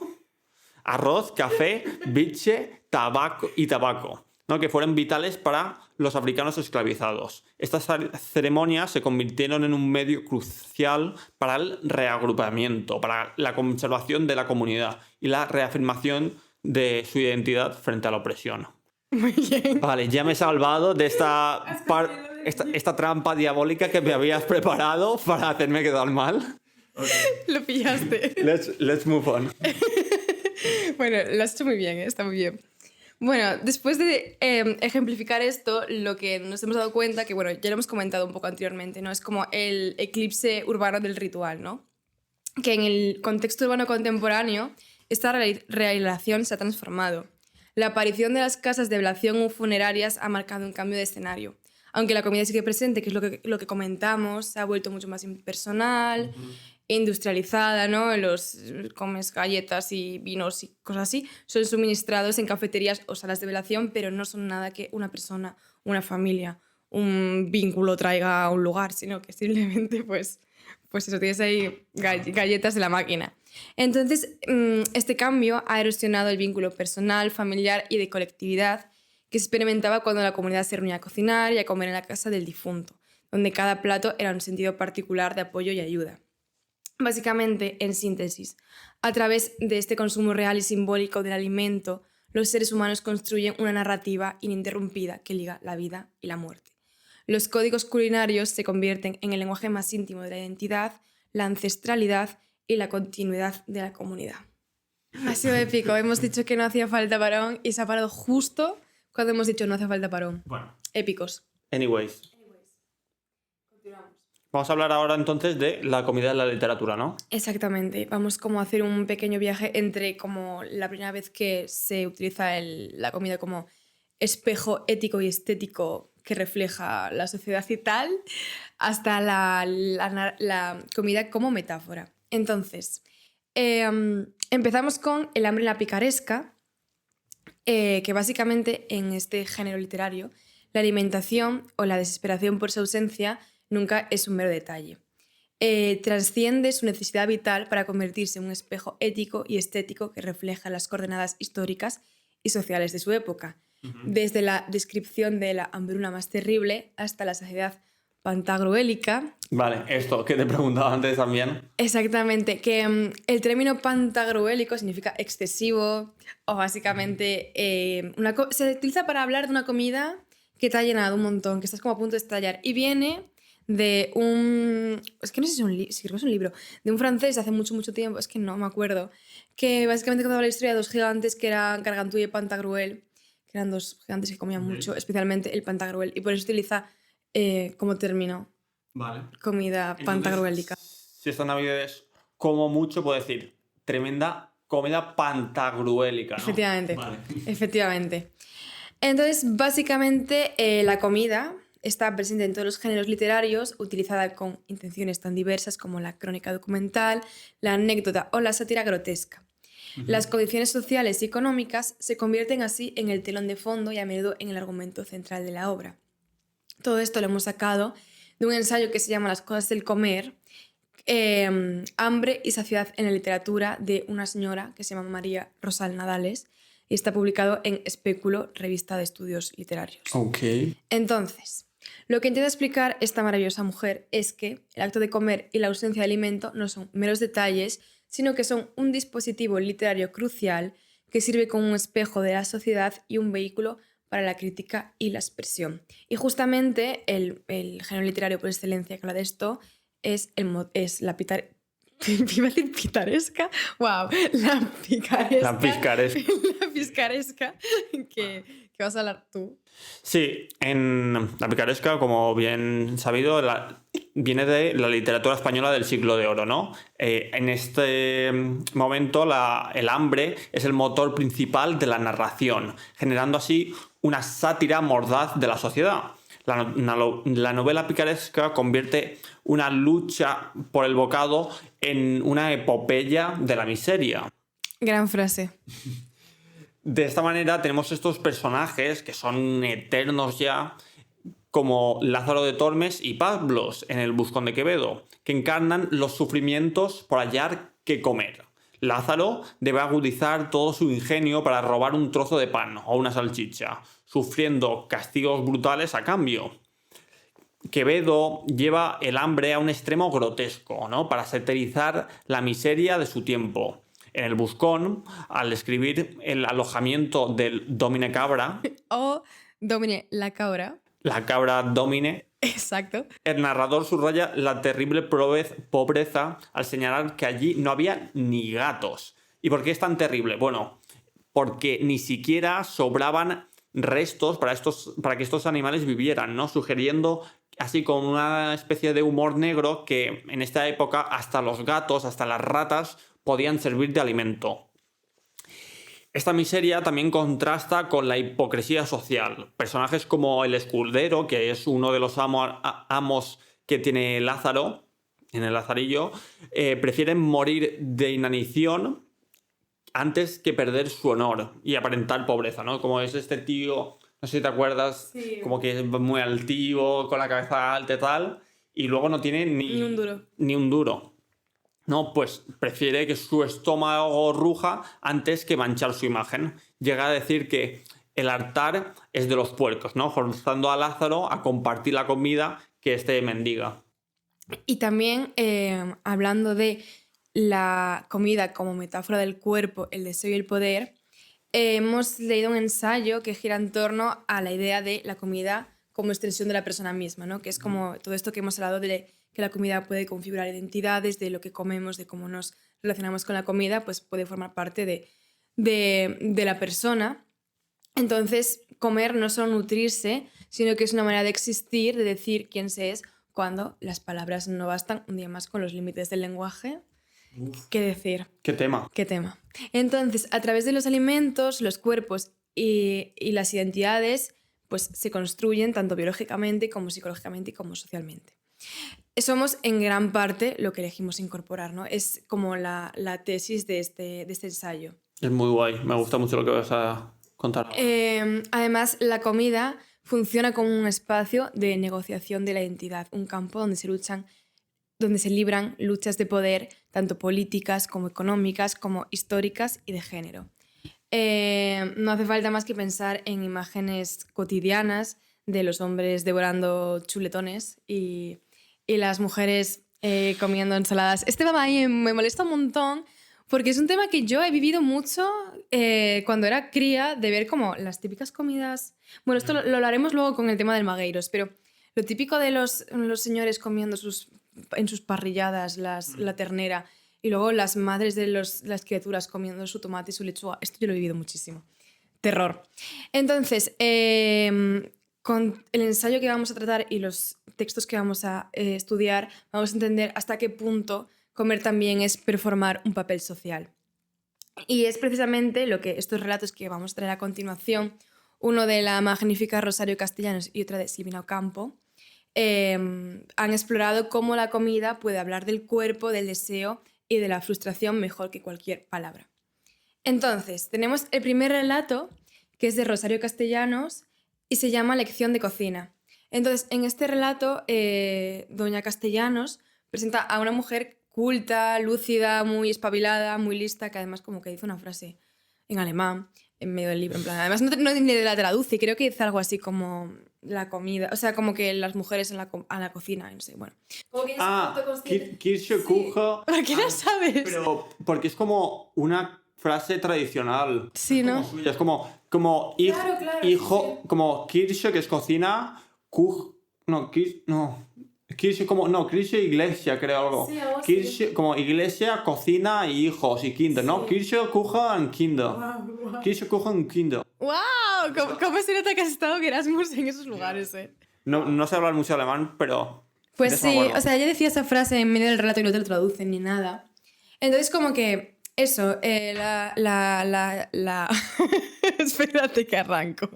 arroz, café, biche, tabaco, ¿no? Que fueron vitales para los africanos esclavizados. Estas ceremonias se convirtieron en un medio crucial para el reagrupamiento, para la conservación de la comunidad y la reafirmación de su identidad frente a la opresión. Muy bien. Vale, ya me he salvado de esta trampa diabólica que me habías preparado para hacerme quedar mal. Lo pillaste. Let's move on. Bueno, lo has hecho muy bien, ¿eh? Está muy bien. Bueno, después de ejemplificar esto, lo que nos hemos dado cuenta, que bueno, ya lo hemos comentado un poco anteriormente, ¿no? Es como el eclipse urbano del ritual, ¿no? Que en el contexto urbano contemporáneo, esta relación se ha transformado. La aparición de las casas de velación o funerarias ha marcado un cambio de escenario. Aunque la comida sigue presente, que es lo que comentamos, se ha vuelto mucho más impersonal, industrializada, ¿no? Comes galletas y vinos y cosas así, son suministrados en cafeterías o salas de velación, pero no son nada que una persona, una familia, un vínculo traiga a un lugar, sino que simplemente, pues eso, tienes ahí galletas de la máquina. Entonces, este cambio ha erosionado el vínculo personal, familiar y de colectividad que se experimentaba cuando la comunidad se reunía a cocinar y a comer en la casa del difunto, donde cada plato era un sentido particular de apoyo y ayuda. Básicamente, en síntesis, a través de este consumo real y simbólico del alimento, los seres humanos construyen una narrativa ininterrumpida que liga la vida y la muerte. Los códigos culinarios se convierten en el lenguaje más íntimo de la identidad, la ancestralidad y la continuidad de la comunidad. Ha sido épico. Hemos dicho que no hacía falta parón y se ha parado justo cuando hemos dicho no hace falta parón. Bueno. Épicos. Anyways. Continuamos. Vamos a hablar ahora entonces de la comida y la literatura, ¿no? Exactamente. Vamos como a hacer un pequeño viaje entre como la primera vez que se utiliza la comida como espejo ético y estético que refleja la sociedad y tal, hasta la comida como metáfora. Entonces, empezamos con El hambre en la picaresca, que básicamente en este género literario la alimentación o la desesperación por su ausencia nunca es un mero detalle. Trasciende su necesidad vital para convertirse en un espejo ético y estético que refleja las coordenadas históricas y sociales de su época, desde la descripción de la hambruna más terrible hasta la saciedad pantagruélica. Vale, esto que te preguntaba antes también. Exactamente, que el término pantagruélico significa excesivo o básicamente se utiliza para hablar de una comida que te ha llenado un montón, que estás como a punto de estallar y viene de un... Es que no sé si creo que es un libro, de un francés hace mucho, mucho tiempo, es que no me acuerdo, que básicamente contaba la historia de dos gigantes que eran Gargantúa y Pantagruel, que eran dos gigantes que comían mucho, especialmente el Pantagruel, y por eso utiliza como término comida pantagruélica. Si esta Navidad es como mucho, puedo decir, tremenda comida pantagruélica, ¿no? Efectivamente, Vale. efectivamente. Entonces, básicamente, la comida está presente en todos los géneros literarios, utilizada con intenciones tan diversas como la crónica documental, la anécdota o la sátira grotesca. Las condiciones sociales y económicas se convierten así en el telón de fondo y a menudo en el argumento central de la obra. Todo esto lo hemos sacado de un ensayo que se llama Las cosas del comer, hambre y saciedad en la literatura, de una señora que se llama María Rosal Nadales, y está publicado en Espéculo, revista de estudios literarios. Ok. Entonces, lo que intenta explicar esta maravillosa mujer es que el acto de comer y la ausencia de alimento no son meros detalles, sino que son un dispositivo literario crucial que sirve como un espejo de la sociedad y un vehículo para la crítica y la expresión. Y justamente el género literario por excelencia que habla de esto es la iba a decir pitaresca. ¡Wow! La picaresca. La picaresca. La picaresca que vas a hablar tú. Sí, en la picaresca, como bien sabido, viene de la literatura española del siglo de oro, ¿no? En este momento el hambre es el motor principal de la narración, generando así una sátira mordaz de la sociedad. La novela picaresca convierte una lucha por el bocado en una epopeya de la miseria. Gran frase. De esta manera tenemos estos personajes que son eternos ya, como Lázaro de Tormes y Pablos en El Buscón de Quevedo, que encarnan los sufrimientos por hallar qué comer. Lázaro debe agudizar todo su ingenio para robar un trozo de pan o una salchicha, sufriendo castigos brutales a cambio. Quevedo lleva el hambre a un extremo grotesco, ¿no? Para satirizar la miseria de su tiempo. En El Buscón, al escribir el alojamiento del Domine Cabra... O Domine la cabra. La cabra Domine... Exacto. El narrador subraya la terrible pobreza al señalar que allí no había ni gatos. ¿Y por qué es tan terrible? Bueno, porque ni siquiera sobraban restos para que estos animales vivieran, ¿no? Sugiriendo así con una especie de humor negro que en esta época hasta los gatos, hasta las ratas podían servir de alimento. Esta miseria también contrasta con la hipocresía social. Personajes como el escudero, que es uno de los amos que tiene Lázaro, en el Lazarillo, prefieren morir de inanición antes que perder su honor y aparentar pobreza, ¿no? Como es este tío, no sé si te acuerdas, sí, como que es muy altivo, con la cabeza alta y tal, y luego no tiene ni un duro. No, pues prefiere que su estómago ruja antes que manchar su imagen. Llega a decir que el altar es de los puercos, ¿no? Forzando a Lázaro a compartir la comida que éste mendiga. Y también, hablando de la comida como metáfora del cuerpo, el deseo y el poder, hemos leído un ensayo que gira en torno a la idea de la comida como extensión de la persona misma, ¿no? Que es como todo esto que hemos hablado de que la comida puede configurar identidades, de lo que comemos, de cómo nos relacionamos con la comida, pues puede formar parte de la persona. Entonces, comer no es solo nutrirse, sino que es una manera de existir, de decir quién se es, cuando las palabras no bastan, un día más con los límites del lenguaje. ¿Qué decir? ¿Qué tema? ¿Qué tema? Entonces, a través de los alimentos, los cuerpos y las identidades, pues se construyen tanto biológicamente como psicológicamente y como socialmente. Somos en gran parte lo que elegimos incorporar, ¿no? Es como la tesis de este ensayo. Es muy guay, me gusta mucho lo que vas a contar. Además, la comida funciona como un espacio de negociación de la identidad, un campo donde se libran luchas de poder, tanto políticas como económicas, como históricas y de género. No hace falta más que pensar en imágenes cotidianas de los hombres devorando chuletones y las mujeres comiendo ensaladas. Este tema ahí me molesta un montón porque es un tema que yo he vivido mucho cuando era cría, de ver como las típicas comidas... Bueno, esto lo haremos luego con el tema del magueiros, pero lo típico de los señores comiendo en sus parrilladas la ternera y luego las madres de las criaturas comiendo su tomate y su lechuga, esto yo lo he vivido muchísimo. Terror. Entonces, con el ensayo que vamos a tratar y los textos que vamos a estudiar, vamos a entender hasta qué punto comer también es performar un papel social. Y es precisamente lo que estos relatos que vamos a traer a continuación, uno de la magnífica Rosario Castellanos y otra de Silvina Ocampo, han explorado cómo la comida puede hablar del cuerpo, del deseo y de la frustración mejor que cualquier palabra. Entonces, tenemos el primer relato, que es de Rosario Castellanos y se llama Lección de cocina. Entonces, en este relato, doña Castellanos presenta a una mujer culta, lúcida, muy espabilada, muy lista, que además como que dice una frase en alemán en medio del libro, en plan, además no ni la traduce, creo que dice algo así como la comida, o sea, como que las mujeres a la cocina, no sé, bueno. Como que Kirschkuchen. ¿Por qué lo sabes? Pero porque es como una frase tradicional. Sí, es ¿no? Como suya, es como hijo, Claro, hijo sí. como Kirche, que es cocina, Kirche iglesia, creo algo. Sí, algo así. Kirche, como iglesia, cocina y hijos y kinder, ¿no? Sí. Kirschkuchen, kinder. Kirschkuchen, kinder. ¡Wow! ¿Cómo se nota que has estado en Erasmus en esos lugares, No sé hablar mucho alemán, pero... Pues de eso me sí, acuerdo. o sea, ella decía esa frase en medio del relato y no te lo traducen ni nada. Entonces, como que eso, Espérate que arranco.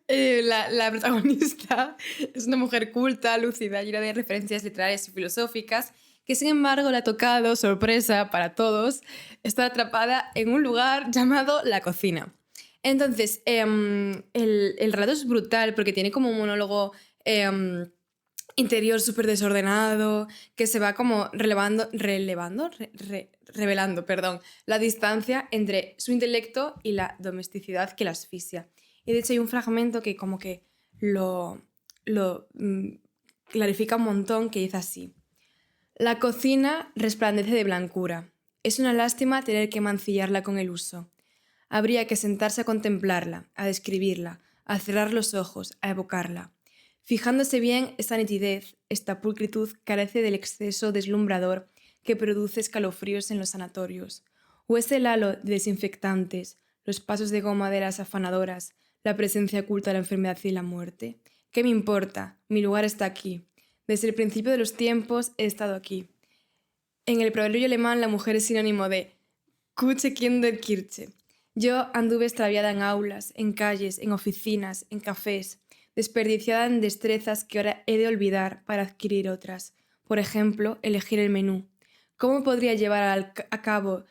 La protagonista es una mujer culta, lúcida, llena de referencias literarias y filosóficas, que sin embargo le ha tocado, sorpresa para todos, estar atrapada en un lugar llamado la cocina. Entonces, el relato es brutal porque tiene como un monólogo interior súper desordenado, que se va como revelando la distancia entre su intelecto y la domesticidad que la asfixia. Y de hecho hay un fragmento que como que lo clarifica un montón, que dice así: la cocina resplandece de blancura. Es una lástima tener que mancillarla con el uso. Habría que sentarse a contemplarla, a describirla, a cerrar los ojos, a evocarla. Fijándose bien, esta nitidez, esta pulcritud carece del exceso deslumbrador que produce escalofríos en los sanatorios, o es el halo de desinfectantes, los pasos de goma de las afanadoras, la presencia oculta de la enfermedad y la muerte. ¿Qué me importa? Mi lugar está aquí. Desde el principio de los tiempos he estado aquí. En el proverbio alemán la mujer es sinónimo de Kuche Kinder Kirche. Yo anduve extraviada en aulas, en calles, en oficinas, en cafés, desperdiciada en destrezas que ahora he de olvidar para adquirir otras. Por ejemplo, elegir el menú. ¿Cómo podría llevar a cabo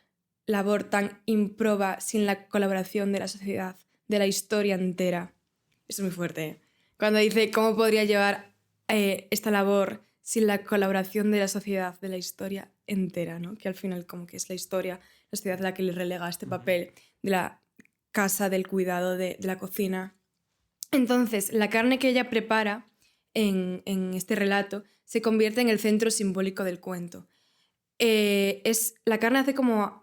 labor tan improba sin la colaboración de la sociedad, de la historia entera? Eso es muy fuerte, ¿eh? Cuando dice cómo podría llevar esta labor sin la colaboración de la sociedad, de la historia entera, ¿no? Que al final como que es la historia, la sociedad la que le relega este papel de la casa, del cuidado, de la cocina. Entonces, la carne que ella prepara en este relato se convierte en el centro simbólico del cuento. La carne hace como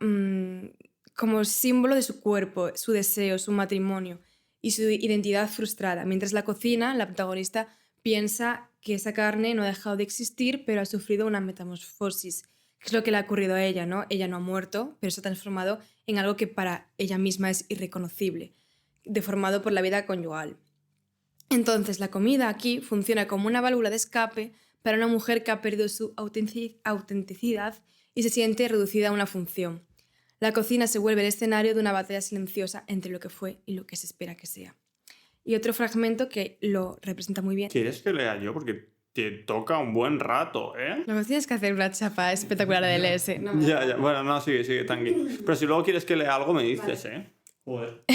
símbolo de su cuerpo, su deseo, su matrimonio y su identidad frustrada, mientras la cocina, la protagonista, piensa que esa carne no ha dejado de existir, pero ha sufrido una metamorfosis, que es lo que le ha ocurrido a ella, ¿no? Ella no ha muerto, pero se ha transformado en algo que para ella misma es irreconocible, deformado por la vida conyugal. Entonces, la comida aquí funciona como una válvula de escape para una mujer que ha perdido su autenticidad y se siente reducida a una función. La cocina se vuelve el escenario de una batalla silenciosa entre lo que fue y lo que se espera que sea. Y otro fragmento que lo representa muy bien. ¿Quieres que lea yo? Porque te toca un buen rato, ¿eh? Luego tienes que hacer una chapa espectacular de LS. Ya. Bueno, no, sigue, tranqui. Pero si luego quieres que lea algo, me dices, Vale. ¿eh? Joder.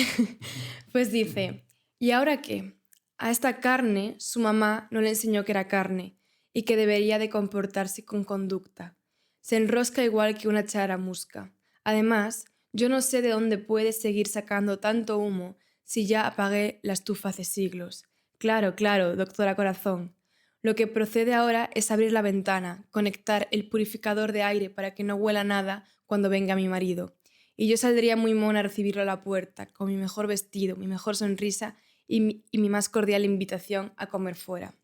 Pues dice, ¿y ahora qué? A esta carne su mamá no le enseñó que era carne y que debería de comportarse con conducta. Se enrosca igual que una charamusca. Además, yo no sé de dónde puede seguir sacando tanto humo si ya apagué la estufa hace siglos. Claro, claro, doctora Corazón. Lo que procede ahora es abrir la ventana, conectar el purificador de aire para que no huela nada cuando venga mi marido. Y yo saldría muy mona a recibirlo a la puerta, con mi mejor vestido, mi mejor sonrisa y mi más cordial invitación a comer fuera.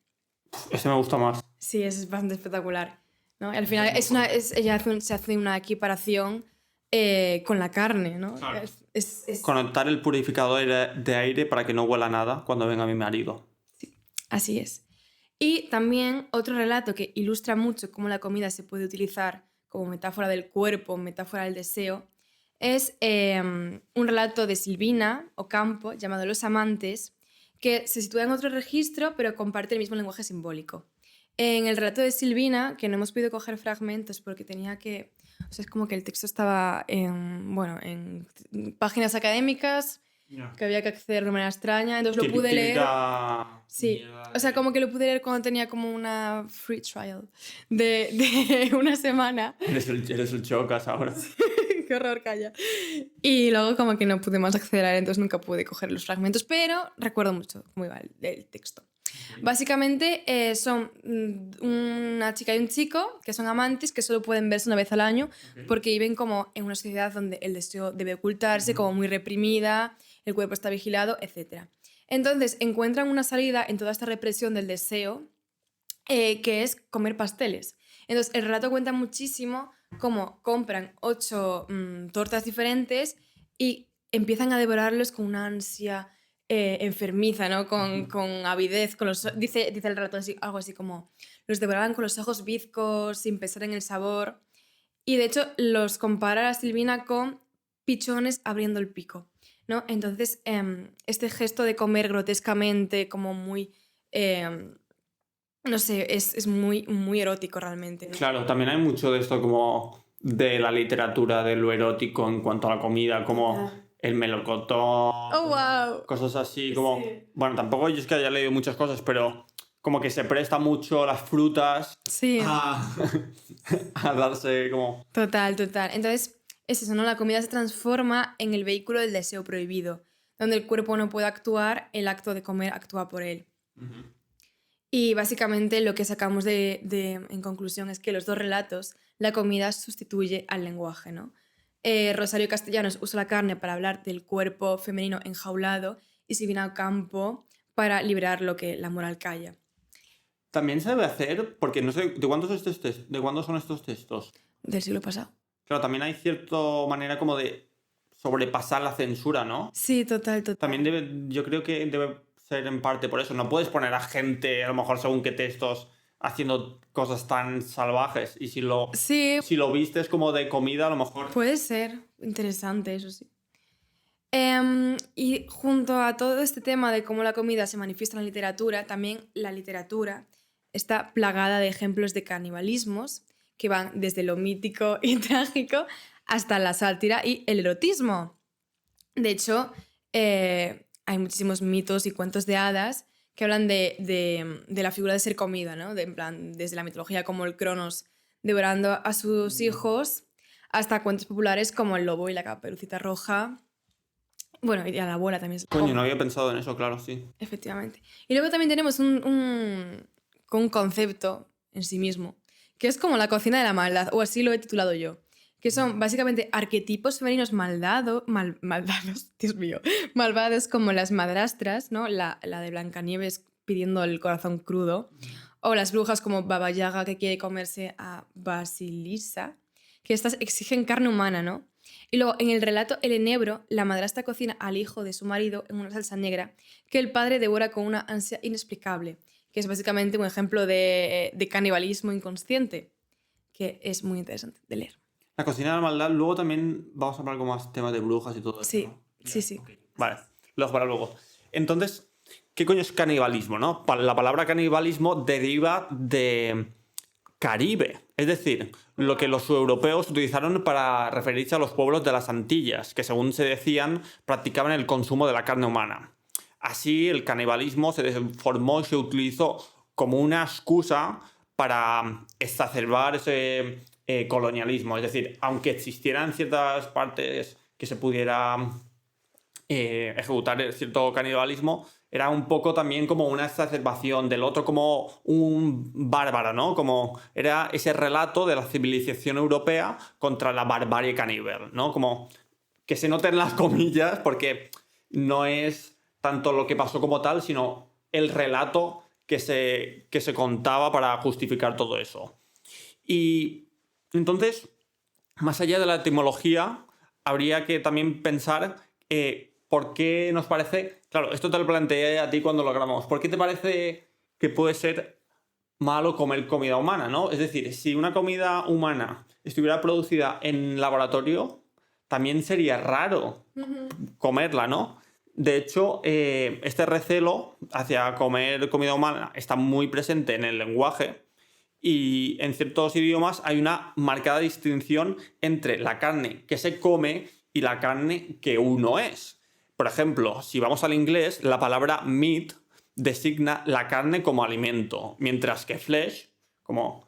Ese me gusta más. Sí, es bastante espectacular, ¿no? Y al final ella se hace una equiparación con la carne, ¿no? Claro. Es- Conectar el purificador de aire para que no huela nada cuando venga mi marido. Así es. Y también otro relato que ilustra mucho cómo la comida se puede utilizar como metáfora del cuerpo, metáfora del deseo, es un relato de Silvina Ocampo llamado Los amantes, que se sitúa en otro registro pero comparte el mismo lenguaje simbólico. En el relato de Silvina, que no hemos podido coger fragmentos porque tenía que... O sea, es como que el texto estaba en páginas académicas, que había que acceder de manera extraña, entonces lo pude leer. Sí, o sea, como que lo pude leer cuando tenía como una free trial de una semana. Eres el chocas ahora. Qué horror, calla. Y luego como que no pude más acceder a él, entonces nunca pude coger los fragmentos, pero recuerdo mucho cómo iba el texto. Básicamente son una chica y un chico que son amantes, que solo pueden verse una vez al año porque viven como en una sociedad donde el deseo debe ocultarse, como muy reprimida, el cuerpo está vigilado, etc. Entonces encuentran una salida en toda esta represión del deseo, que es comer pasteles. Entonces el relato cuenta muchísimo cómo compran 8 tortas diferentes y empiezan a devorarlos con una ansia enfermiza, ¿no? Con avidez. Dice el relato algo así como, los devoraban con los ojos bizcos, sin pensar en el sabor. Y de hecho los compara a Silvina con pichones abriendo el pico, ¿no? Entonces este gesto de comer grotescamente, como muy... no sé, es muy, muy erótico realmente, ¿no? Claro, también hay mucho de esto como de la literatura, de lo erótico en cuanto a la comida, como el melocotón, ¡Oh, wow! cosas así, como... Sí. Bueno, tampoco yo es que haya leído muchas cosas, pero como que se presta mucho las frutas Sí, a darse como... total, total. Entonces, es eso, ¿no? La comida se transforma en el vehículo del deseo prohibido, donde el cuerpo no puede actuar, el acto de comer actúa por él. Y básicamente lo que sacamos en conclusión es que los dos relatos, la comida sustituye al lenguaje, ¿no? Rosario Castellanos usa la carne para hablar del cuerpo femenino enjaulado y Silvina Ocampo para liberar lo que la moral calla. También se debe hacer, porque no sé, ¿de cuándo son estos textos? Del siglo pasado. Claro, también hay cierta manera como de sobrepasar la censura, ¿no? Sí, total, total. También yo creo que debe ser en parte por eso. No puedes poner a gente, a lo mejor según qué textos, haciendo cosas tan salvajes. Y si lo vistes como de comida, a lo mejor... Puede ser interesante, eso sí. Y junto a todo este tema de cómo la comida se manifiesta en la literatura, también la literatura está plagada de ejemplos de canibalismos que van desde lo mítico y trágico hasta la sátira y el erotismo. De hecho, hay muchísimos mitos y cuentos de hadas que hablan de la figura de ser comida, ¿no? En plan, desde la mitología como el Cronos devorando a sus hijos hasta cuentos populares como el lobo y la caperucita roja. Bueno, y a la abuela también. Coño, no había pensado en eso, claro, sí. Efectivamente. Y luego también tenemos un concepto en sí mismo, que es como la cocina de la maldad, o así lo he titulado yo, que son básicamente arquetipos femeninos malvados, Dios mío, malvados como las madrastras, ¿no? La de Blancanieves pidiendo el corazón crudo, o las brujas como Baba Yaga que quiere comerse a Basilisa, que estas exigen carne humana, ¿no? Y luego, en el relato El Enebro, la madrastra cocina al hijo de su marido en una salsa negra que el padre devora con una ansia inexplicable, que es básicamente un ejemplo de canibalismo inconsciente, que es muy interesante de leer. La cocina de la maldad, luego también vamos a hablar con más temas de brujas y todo eso, Sí, ¿no? sí. Okay. Vale, lo para luego. Entonces, ¿qué coño es canibalismo, no? La palabra canibalismo deriva de Caribe. Es decir, lo que los europeos utilizaron para referirse a los pueblos de las Antillas, que según se decían, practicaban el consumo de la carne humana. Así, el canibalismo se formó y se utilizó como una excusa para exacerbar ese colonialismo. Es decir, aunque existieran ciertas partes que se pudiera ejecutar cierto canibalismo, era un poco también como una exacerbación del otro, como un bárbaro, ¿no? Como era ese relato de la civilización europea contra la barbarie caníbal, ¿no? Como que se noten las comillas, porque no es tanto lo que pasó como tal, sino el relato que se contaba para justificar todo eso. Y entonces, más allá de la etimología, habría que también pensar por qué nos parece... Claro, esto te lo planteé a ti cuando lo grabamos. ¿Por qué te parece que puede ser malo comer comida humana, ¿no? Es decir, si una comida humana estuviera producida en laboratorio, también sería raro comerla, ¿no? De hecho, este recelo hacia comer comida humana está muy presente en el lenguaje y en ciertos idiomas hay una marcada distinción entre la carne que se come y la carne que uno es. Por ejemplo, si vamos al inglés, la palabra meat designa la carne como alimento, mientras que flesh, como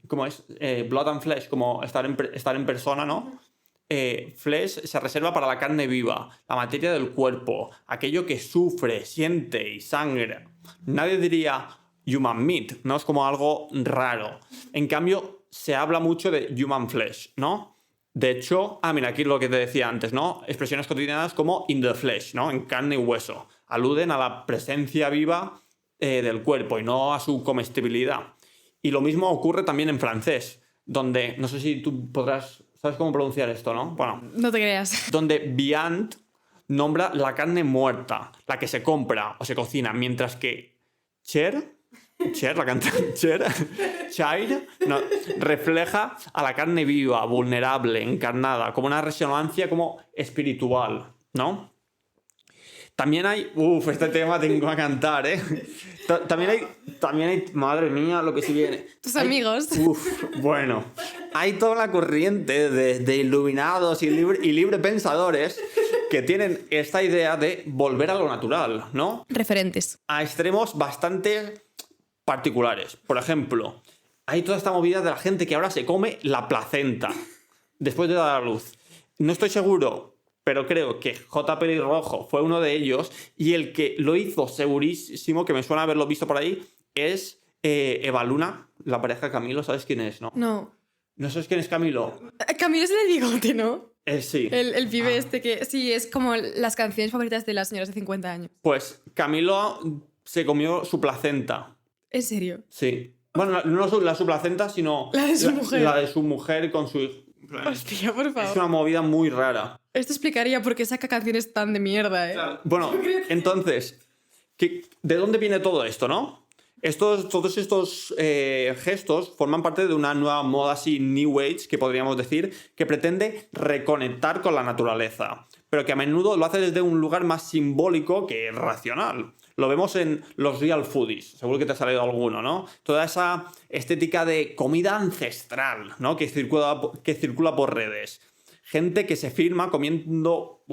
¿cómo es? Blood and flesh, como estar en persona, ¿no? Flesh se reserva para la carne viva, la materia del cuerpo, aquello que sufre, siente y sangra. Nadie diría human meat, ¿no? Es como algo raro. En cambio, se habla mucho de human flesh, ¿no? De hecho, mira, aquí lo que te decía antes, ¿no? Expresiones cotidianas como in the flesh, ¿no? En carne y hueso. Aluden a la presencia viva del cuerpo y no a su comestibilidad. Y lo mismo ocurre también en francés, donde, no sé si tú podrás, ¿sabes cómo pronunciar esto, no? Bueno, No te creas. donde viand nombra la carne muerta, la que se compra o se cocina, mientras que Cher, la cantante Chair, no, refleja a la carne viva, vulnerable, encarnada, como una resonancia como espiritual, ¿no? También hay... este tema tengo a cantar, ¿eh? También hay... Madre mía, lo que se viene. Tus amigos. Bueno. Hay toda la corriente de iluminados y libre pensadores que tienen esta idea de volver a lo natural, ¿no? Referentes. A extremos bastante particulares. Por ejemplo, hay toda esta movida de la gente que ahora se come la placenta después de dar a luz. No estoy seguro, pero creo que J. Pelirrojo fue uno de ellos y el que lo hizo segurísimo, que me suena haberlo visto por ahí, es Eva Luna, la pareja de Camilo. ¿Sabes quién es, no? No. ¿No sabes quién es Camilo? Camilo es el de bigote, ¿no? Sí. El pibe este que... Sí, es como las canciones favoritas de las señoras de 50 años. Pues Camilo se comió su placenta. ¿En serio? Sí. Bueno, no la su placenta, sino... La de su mujer. La de su mujer con su hijo. Hostia, por favor. Es una movida muy rara. Esto explicaría por qué saca canciones tan de mierda, ¿eh? Claro. Bueno, entonces, ¿de dónde viene todo esto, no? Todos estos gestos forman parte de una nueva moda así New Age, que podríamos decir, que pretende reconectar con la naturaleza, pero que a menudo lo hace desde un lugar más simbólico que racional. Lo vemos en los real foodies, seguro que te ha salido alguno, ¿no? Toda esa estética de comida ancestral, ¿no? Que circula por redes. Gente que se filma comiendo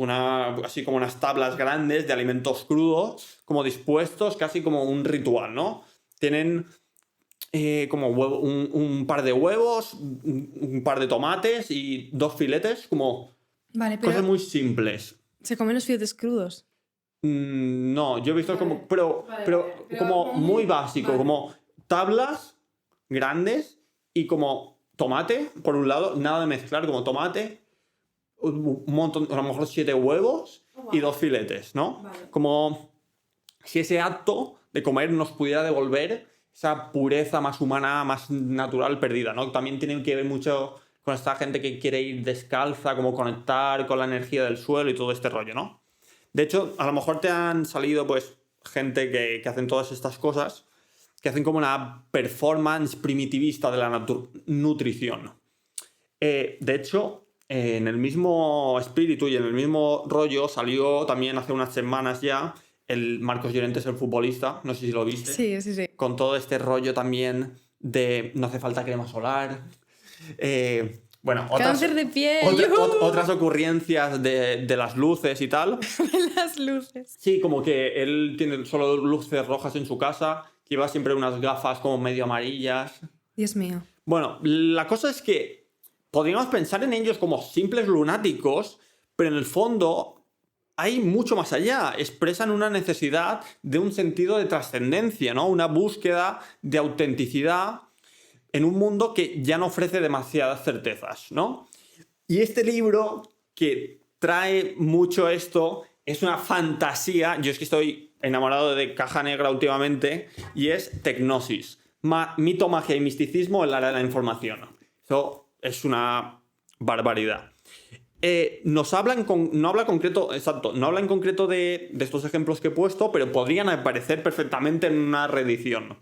así como unas tablas grandes de alimentos crudos, como dispuestos, casi como un ritual, ¿no? Tienen como un par de huevos, un par de tomates y 2 filetes, como Vale, pero... cosas muy simples. ¿Se comen los filetes crudos? No, yo he visto como... Pero como muy básico, vale. como tablas grandes y como tomate, por un lado, nada de mezclar, como tomate, un montón, a lo mejor 7 huevos y 2 filetes, ¿no? Vale. Como si ese acto de comer nos pudiera devolver esa pureza más humana, más natural perdida, ¿no? También tiene que ver mucho con esta gente que quiere ir descalza, como conectar con la energía del suelo y todo este rollo, ¿no? De hecho, a lo mejor te han salido pues gente que hacen todas estas cosas, que hacen como una performance primitivista de la nutrición. De hecho, en el mismo espíritu y en el mismo rollo salió también hace unas semanas ya el Marcos Llorente, el futbolista, no sé si lo viste. Sí, sí, sí. Con todo este rollo también de no hace falta crema solar. Bueno, Cáncer de piel. otras ocurrencias de las luces y tal. De las luces. Sí, como que él tiene solo luces rojas en su casa, que lleva siempre unas gafas como medio amarillas. Dios mío. Bueno, la cosa es que podríamos pensar en ellos como simples lunáticos, pero en el fondo hay mucho más allá. Expresan una necesidad de un sentido de trascendencia, ¿no? Una búsqueda de autenticidad en un mundo que ya no ofrece demasiadas certezas, ¿no? Y este libro, que trae mucho esto, es una fantasía. Yo es que estoy enamorado de Caja Negra últimamente, y es Tecnosis. Mito, magia y misticismo en la era de la información. Eso es una barbaridad. No habla en concreto de estos ejemplos que he puesto, pero podrían aparecer perfectamente en una reedición.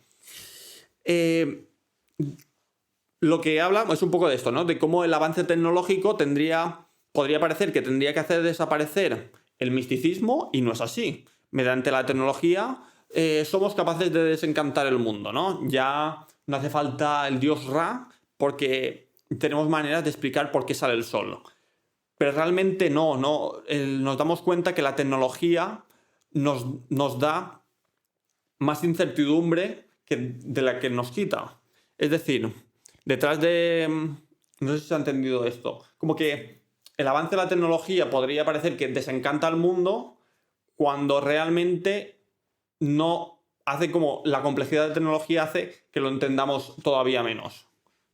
Lo que habla es un poco de esto, ¿no? De cómo el avance tecnológico podría parecer que tendría que hacer desaparecer el misticismo, y no es así. Mediante la tecnología somos capaces de desencantar el mundo, ¿no? Ya no hace falta el dios Ra, porque tenemos maneras de explicar por qué sale el sol. Pero realmente no. Nos damos cuenta que la tecnología nos da más incertidumbre de la que nos quita. Es decir, detrás de... No sé si se ha entendido esto. Como que el avance de la tecnología podría parecer que desencanta al mundo, cuando realmente no hace, como la complejidad de la tecnología hace que lo entendamos todavía menos,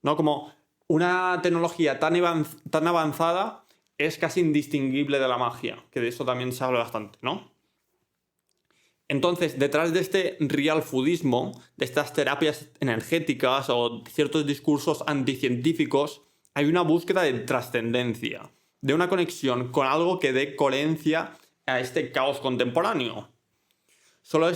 ¿no? Como una tecnología tan avanzada es casi indistinguible de la magia, que de eso también se habla bastante, ¿no? Entonces, detrás de este real foodismo, de estas terapias energéticas o ciertos discursos anticientíficos, hay una búsqueda de trascendencia, de una conexión con algo que dé coherencia a este caos contemporáneo. Solo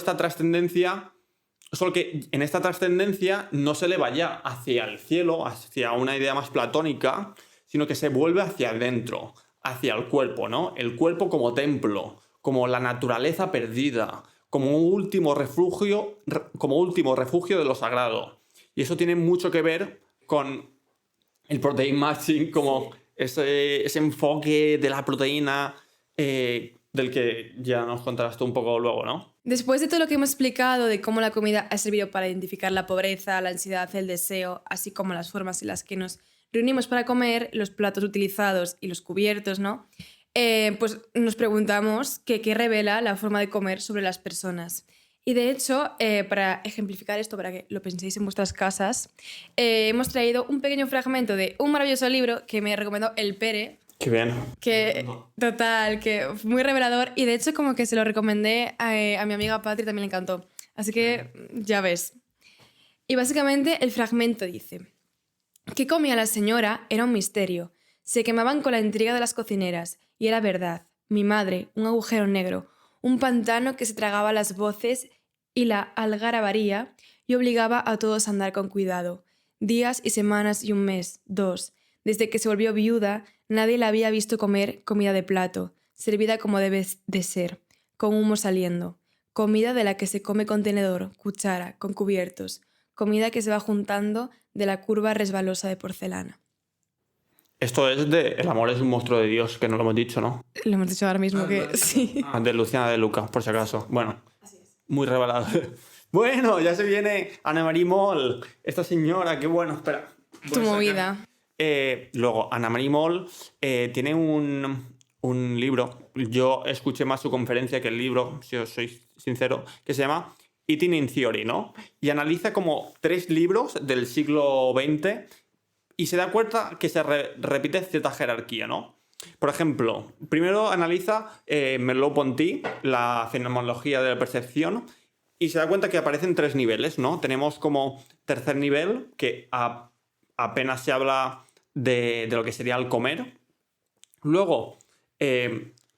que en esta trascendencia no se eleva ya hacia el cielo, hacia una idea más platónica, sino que se vuelve hacia adentro, hacia el cuerpo, ¿no? El cuerpo como templo, como la naturaleza perdida, como un último refugio de lo sagrado. Y eso tiene mucho que ver con el protein matching, como ese enfoque de la proteína, del que ya nos contarás tú un poco luego, ¿no? Después de todo lo que hemos explicado de cómo la comida ha servido para identificar la pobreza, la ansiedad, el deseo, así como las formas en las que nos reunimos para comer, los platos utilizados y los cubiertos, ¿no? Pues nos preguntamos qué revela la forma de comer sobre las personas. Y de hecho, para ejemplificar esto, para que lo penséis en vuestras casas, hemos traído un pequeño fragmento de un maravilloso libro que me recomendó el Pere. Qué bien. Total, que muy revelador. Y de hecho como que se lo recomendé a mi amiga Patri, también le encantó. Así que ya ves. Y básicamente el fragmento dice: ¿qué comía la señora? Era un misterio. Se quemaban con la intriga de las cocineras. Y era verdad. Mi madre, un agujero negro, un pantano que se tragaba las voces y la algarabaría y obligaba a todos a andar con cuidado. Días y semanas y un mes, 2. Desde que se volvió viuda, nadie la había visto comer comida de plato, servida como debe de ser, con humo saliendo. Comida de la que se come con tenedor, cuchara, con cubiertos. Comida que se va juntando de la curva resbalosa de porcelana. Esto es de El amor es un monstruo de Dios, que no lo hemos dicho, ¿no? Lo hemos dicho ahora mismo que sí. De Luciana de Luca, por si acaso. Bueno, muy revelado. Bueno, ya se viene Anna Marie Moll, esta señora, qué bueno, espera. Tu movida. Luego, Anna Marie Moll tiene un libro. Yo escuché más su conferencia que el libro, si os soy sincero, que se llama Eating in Theory, ¿no? Y analiza como 3 libros del siglo XX y se da cuenta que se repite cierta jerarquía, ¿no? Por ejemplo, primero analiza Merleau-Ponty, la fenomenología de la percepción, y se da cuenta que aparecen 3 niveles, ¿no? Tenemos como tercer nivel, que apenas se habla de lo que sería el comer. Luego,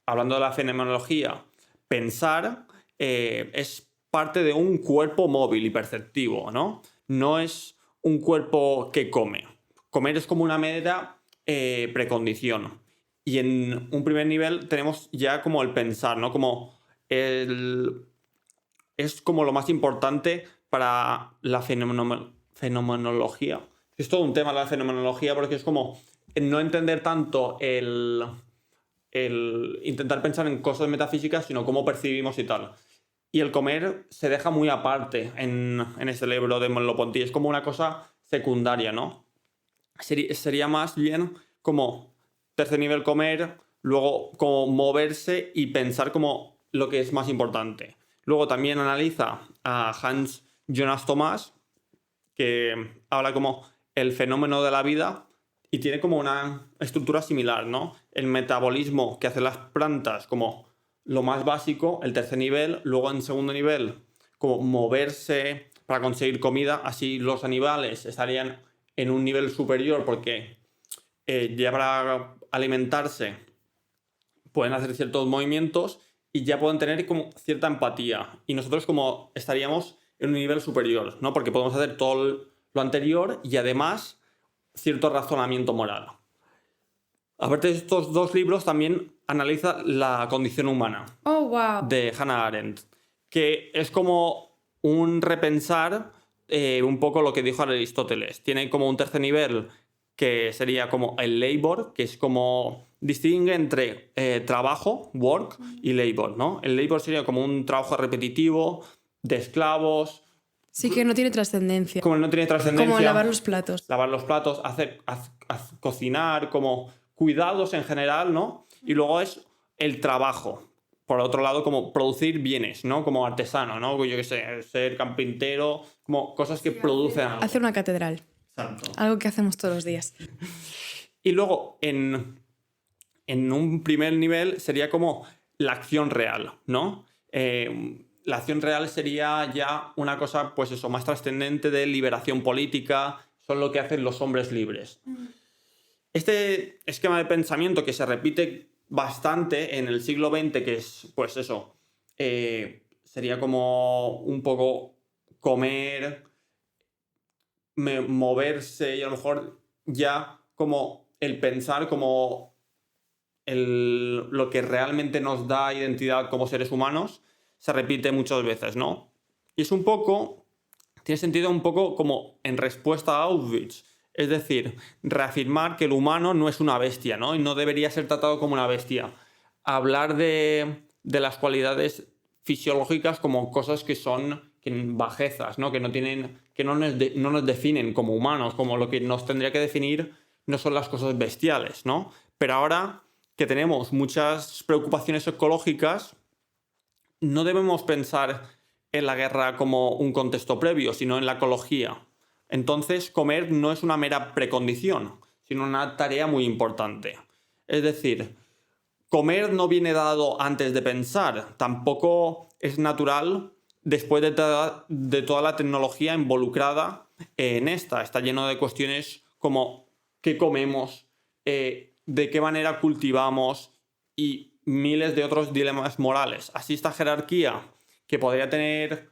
hablando de la fenomenología, pensar es parte de un cuerpo móvil y perceptivo, ¿no? No es un cuerpo que come. Comer es como una mera precondición. Y en un primer nivel tenemos ya como el pensar, ¿no? Como es como lo más importante para la fenomenología. Es todo un tema la fenomenología porque es como no entender tanto el intentar pensar en cosas metafísicas, sino cómo percibimos y tal. Y el comer se deja muy aparte en este libro de Merleau-Ponty. Es como una cosa secundaria, ¿no? Sería más bien como tercer nivel comer, luego como moverse y pensar como lo que es más importante. Luego también analiza a Hans Jonas Thomas, que habla como el fenómeno de la vida y tiene como una estructura similar, ¿no? El metabolismo que hacen las plantas como lo más básico, el tercer nivel, luego en segundo nivel como moverse para conseguir comida, así los animales estarían en un nivel superior porque ya para alimentarse pueden hacer ciertos movimientos y ya pueden tener como cierta empatía. Y nosotros como estaríamos en un nivel superior, ¿no? Porque podemos hacer todo lo anterior y además cierto razonamiento moral. Aparte de estos dos libros, también analiza la condición humana Oh, wow. de Hannah Arendt, que es como un repensar un poco lo que dijo Aristóteles. Tiene como un tercer nivel que sería como el labor, que es como distingue entre trabajo, work, y labor, ¿no? El labor sería como un trabajo repetitivo de esclavos. Sí que no tiene trascendencia. Como no tiene trascendencia. Como lavar los platos. Lavar los platos, cocinar, como cuidados en general, ¿no? Y luego es el trabajo. Por otro lado, como producir bienes, ¿no? Como artesano, ¿no? Yo qué sé, ser carpintero, como cosas que producen algo. Hacer una catedral. Exacto. Algo que hacemos todos los días. Y luego, en un primer nivel, sería como la acción real, ¿no? La acción real sería ya una cosa, pues eso, más trascendente de liberación política, son lo que hacen los hombres libres. Este esquema de pensamiento que se repite bastante en el siglo XX, que es, pues eso, sería como un poco comer, moverse y a lo mejor ya como el pensar como lo que realmente nos da identidad como seres humanos, se repite muchas veces, ¿no? Y es un poco, tiene sentido un poco como en respuesta a Auschwitz. Es decir, reafirmar que el humano no es una bestia, ¿no? Y no debería ser tratado como una bestia. Hablar de las cualidades fisiológicas como cosas que son bajezas, ¿no? Que no nos definen como humanos, como lo que nos tendría que definir no son las cosas bestiales, ¿no? Pero ahora que tenemos muchas preocupaciones ecológicas, no debemos pensar en la guerra como un contexto previo, sino en la ecología. Entonces, comer no es una mera precondición, sino una tarea muy importante. Es decir, comer no viene dado antes de pensar, tampoco es natural después de toda la tecnología involucrada en esta. Está lleno de cuestiones como qué comemos, de qué manera cultivamos y miles de otros dilemas morales. Así esta jerarquía, que podría tener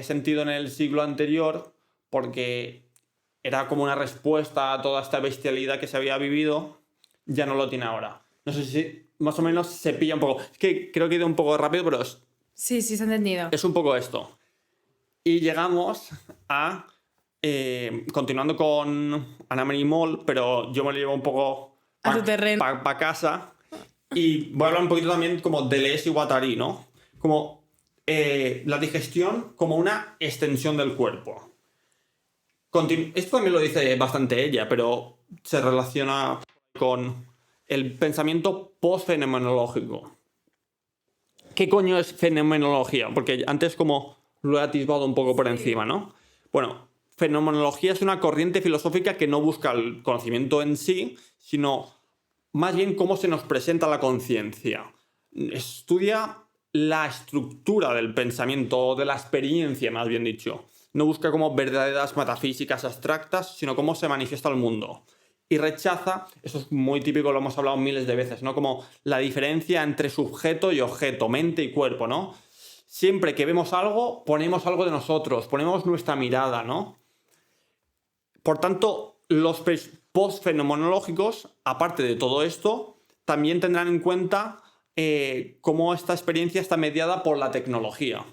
sentido en el siglo anterior, porque era como una respuesta a toda esta bestialidad que se había vivido, ya no lo tiene ahora. No sé si más o menos se pilla un poco. Es que creo que he ido un poco rápido, pero Sí, se ha entendido. es un poco esto. Y llegamos a... continuando con Anna-Marie Moll, pero yo me lo llevo un poco A tu terreno. para casa. Y voy a hablar un poquito también como de Deleuze y Guattari, ¿no? Como la digestión como una extensión del cuerpo. Esto también lo dice bastante ella, pero se relaciona con el pensamiento post-fenomenológico. ¿Qué coño es fenomenología? Porque antes como lo he atisbado un poco por encima, ¿no? Bueno, fenomenología es una corriente filosófica que no busca el conocimiento en sí, sino más bien cómo se nos presenta la conciencia. Estudia la estructura del pensamiento, o de la experiencia, más bien dicho. No busca como verdaderas metafísicas abstractas, sino cómo se manifiesta el mundo. Y rechaza, eso es muy típico, lo hemos hablado miles de veces, ¿no? Como la diferencia entre sujeto y objeto, mente y cuerpo, ¿no? Siempre que vemos algo, ponemos algo de nosotros, ponemos nuestra mirada, ¿no? Por tanto, los post-fenomenológicos, aparte de todo esto, también tendrán en cuenta cómo esta experiencia está mediada por la tecnología.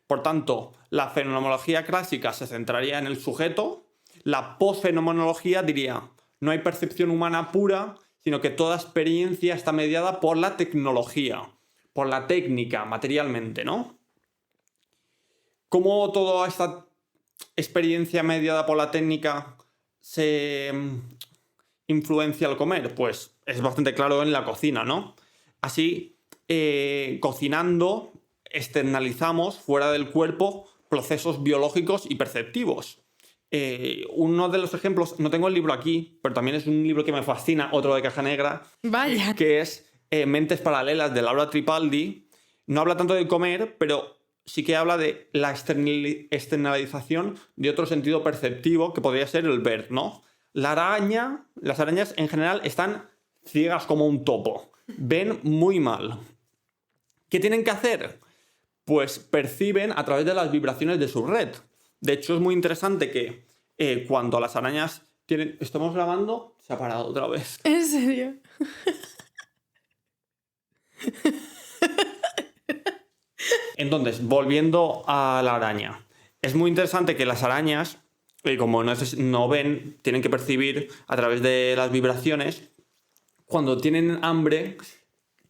Por tanto, la fenomenología clásica se centraría en el sujeto, La posfenomenología diría, no hay percepción humana pura, sino que toda experiencia está mediada por la tecnología, por la técnica, materialmente, ¿no? ¿Cómo toda esta experiencia mediada por la técnica se influencia al comer? Pues es bastante claro en la cocina, ¿no? Así, cocinando, externalizamos fuera del cuerpo procesos biológicos y perceptivos. Uno de los ejemplos, no tengo el libro aquí, pero también es un libro que me fascina, otro de caja negra, Vaya. que es Mentes Paralelas de Laura Tripaldi. No habla tanto de comer, pero sí que habla de la externalización de otro sentido perceptivo que podría ser el ver, ¿no? Las arañas en general están ciegas como un topo, ven muy mal. ¿Qué tienen que hacer? Pues perciben a través de las vibraciones de su red. De hecho, es muy interesante que cuando las arañas tienen... ¿Estamos grabando? Se ha parado otra vez. ¿En serio? Entonces, volviendo a la araña. Es muy interesante que las arañas, como no ven, tienen que percibir a través de las vibraciones. Cuando tienen hambre,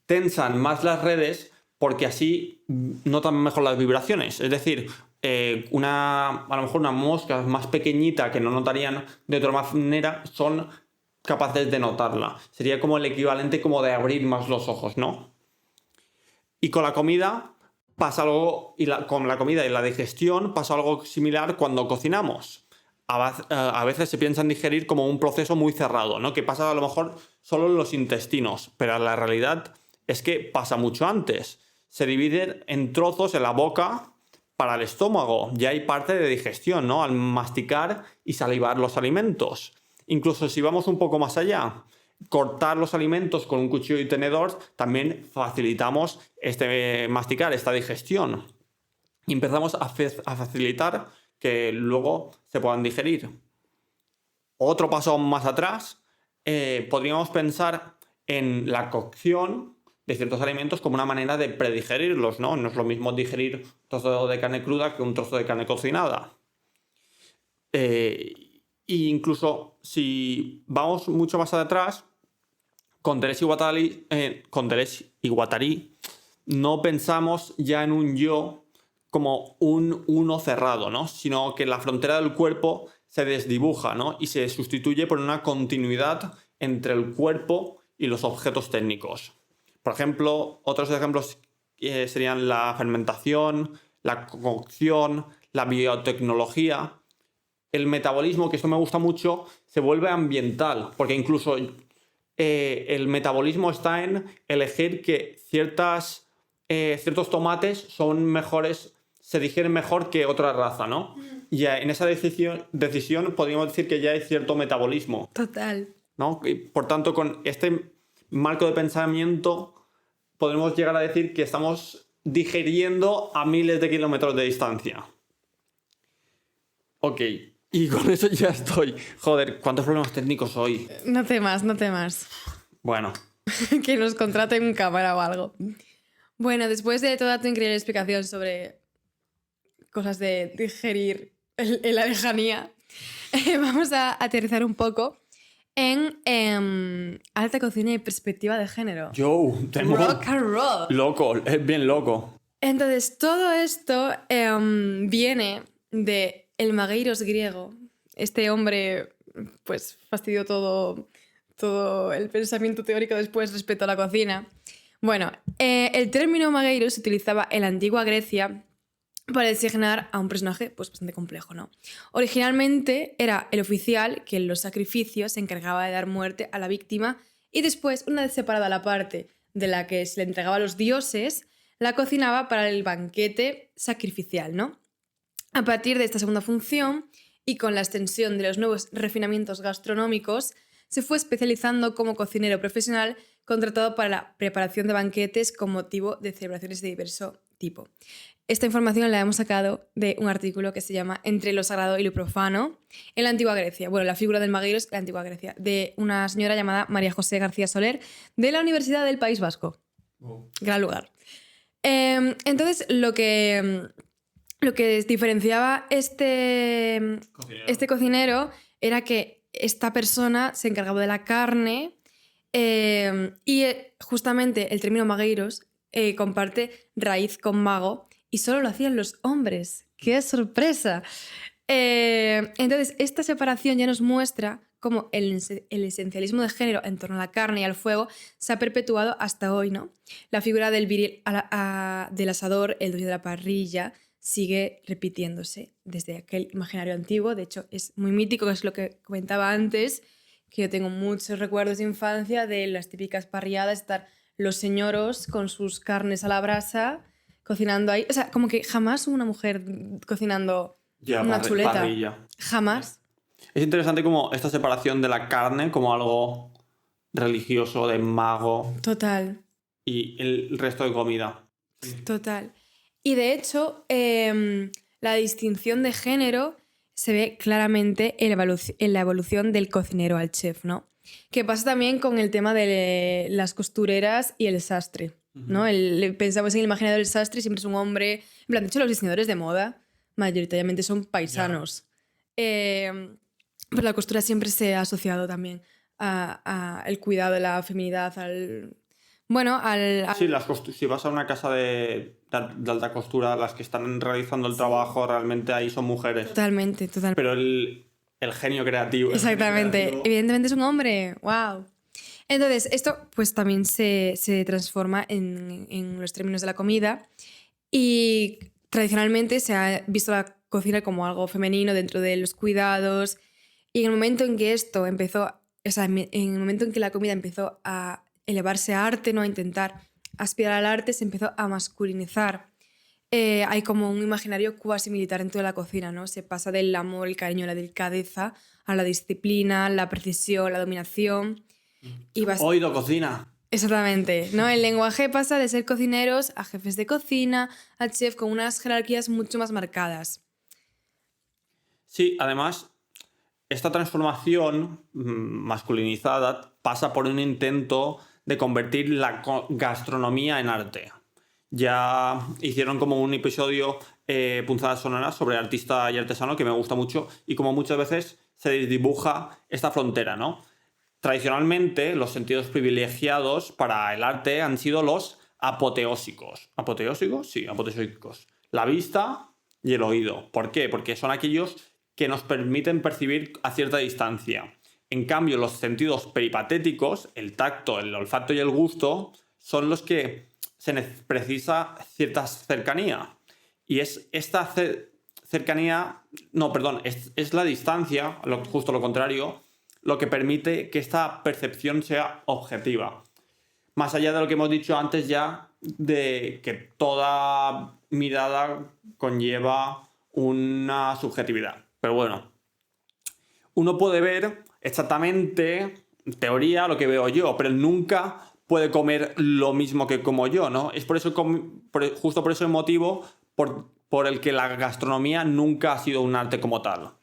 tensan más las redes porque así notan mejor las vibraciones. Es decir, a lo mejor una mosca más pequeñita que no notarían de otra manera, son capaces de notarla. Sería como el equivalente como de abrir más los ojos, ¿no? Y con la comida pasa algo, con la comida y la digestión pasa algo similar cuando cocinamos. A veces se piensa en digerir como un proceso muy cerrado, ¿no? Que pasa a lo mejor solo en los intestinos, pero la realidad es que pasa mucho antes. Se divide en trozos en la boca para el estómago. Ya hay parte de digestión, ¿no? Al masticar y salivar los alimentos. Incluso si vamos un poco más allá, cortar los alimentos con un cuchillo y tenedor, también facilitamos masticar, esta digestión. Y empezamos a facilitar que luego se puedan digerir. Otro paso más atrás, podríamos pensar en la cocción de ciertos alimentos como una manera de predigerirlos, ¿no? No es lo mismo digerir un trozo de carne cruda que un trozo de carne cocinada. E incluso si vamos mucho más atrás, con Deleuze y Guattari no pensamos ya en un yo como un uno cerrado, ¿no? Sino que la frontera del cuerpo se desdibuja, ¿no? Y se sustituye por una continuidad entre el cuerpo y los objetos técnicos. Por ejemplo, otros ejemplos serían la fermentación, la cocción, la biotecnología. El metabolismo, que esto me gusta mucho, se vuelve ambiental, porque incluso el metabolismo está en elegir que ciertos tomates son mejores, se digieren mejor que otra raza, ¿no? Y en esa decisión podríamos decir que ya hay cierto metabolismo. Total. ¿No? Y por tanto, con este marco de pensamiento podemos llegar a decir que estamos digiriendo a miles de kilómetros de distancia. Ok, y con eso ya estoy. Joder, ¿cuántos problemas técnicos hoy? No temas, no temas. Bueno. Que nos contraten un cámara o algo. Bueno, después de toda tu increíble explicación sobre cosas de digerir en la lejanía, vamos a aterrizar un poco en alta cocina y perspectiva de género. Yo, tengo... Rock and roll. Loco, es bien loco. Entonces, todo esto viene de el magueiros griego. Este hombre, pues, fastidió todo el pensamiento teórico después respecto a la cocina. Bueno, el término magueiros se utilizaba en la antigua Grecia para designar a un personaje pues, bastante complejo, ¿no? Originalmente era el oficial que en los sacrificios se encargaba de dar muerte a la víctima y después, una vez separada la parte de la que se le entregaba a los dioses, la cocinaba para el banquete sacrificial, ¿no? A partir de esta segunda función y con la extensión de los nuevos refinamientos gastronómicos, se fue especializando como cocinero profesional contratado para la preparación de banquetes con motivo de celebraciones de diverso tipo. Esta información la hemos sacado de un artículo que se llama Entre lo sagrado y lo profano en la antigua Grecia. Bueno, la figura del magueiros en la antigua Grecia, de una señora llamada María José García Soler de la Universidad del País Vasco. Gran lugar. Entonces, lo que lo que diferenciaba este cocinero era que esta persona se encargaba de la carne y justamente el término magueiros comparte raíz con mago y solo lo hacían los hombres. ¡Qué sorpresa! Entonces, esta separación ya nos muestra cómo el esencialismo de género en torno a la carne y al fuego se ha perpetuado hasta hoy, ¿no? La figura del viril del asador, el dueño de la parrilla, sigue repitiéndose desde aquel imaginario antiguo. De hecho, es muy mítico, que es lo que comentaba antes, que yo tengo muchos recuerdos de infancia de las típicas parrilladas, estar los señoros con sus carnes a la brasa, cocinando ahí. O sea, como que jamás hubo una mujer cocinando una chuleta. Parrilla. Jamás. Es interesante como esta separación de la carne como algo religioso, de mago, Total. y el resto de comida. Total. Y de hecho, la distinción de género se ve claramente en la evolución del cocinero al chef, ¿no? Que pasa también con el tema de las costureras y el sastre, ¿no? Pensamos en el imaginario del sastre, siempre es un hombre. En plan, de hecho, los diseñadores de moda mayoritariamente son paisanos. Pero la costura siempre se ha asociado también al cuidado de la feminidad, Sí, si vas a una casa de alta costura, las que están realizando el trabajo realmente ahí son mujeres. Totalmente. Pero el genio creativo. Exactamente. Evidentemente es un hombre. ¡Wow! Entonces, esto pues también se transforma en los términos de la comida y tradicionalmente se ha visto la cocina como algo femenino dentro de los cuidados y en el momento en que esto empezó, o sea, en el momento en que la comida empezó a elevarse a arte, ¿no? A intentar aspirar al arte, se empezó a masculinizar. Hay como un imaginario cuasi militar en toda la cocina, ¿no? Se pasa del amor, el cariño, la delicadeza, a la disciplina, la precisión, la dominación. Oído, cocina. Exactamente, ¿no? El lenguaje pasa de ser cocineros a jefes de cocina, a chef, con unas jerarquías mucho más marcadas. Sí, además, esta transformación masculinizada pasa por un intento de convertir la gastronomía en arte. Ya hicieron como un episodio, Punzadas Sonoras, sobre artista y artesano, que me gusta mucho, y como muchas veces se dibuja esta frontera, ¿no? Tradicionalmente, los sentidos privilegiados para el arte han sido los apoteósicos. ¿Apoteósicos? Sí, apoteósicos. La vista y el oído. ¿Por qué? Porque son aquellos que nos permiten percibir a cierta distancia. En cambio, los sentidos peripatéticos, el tacto, el olfato y el gusto, son los que se precisa cierta cercanía. Y es esta cercanía... No, perdón, es la distancia, justo lo contrario, lo que permite que esta percepción sea objetiva. Más allá de lo que hemos dicho antes ya, de que toda mirada conlleva una subjetividad. Pero bueno, uno puede ver exactamente, en teoría, lo que veo yo, pero nunca puede comer lo mismo que como yo, ¿no? Es por eso, justo por ese motivo por el que la gastronomía nunca ha sido un arte como tal.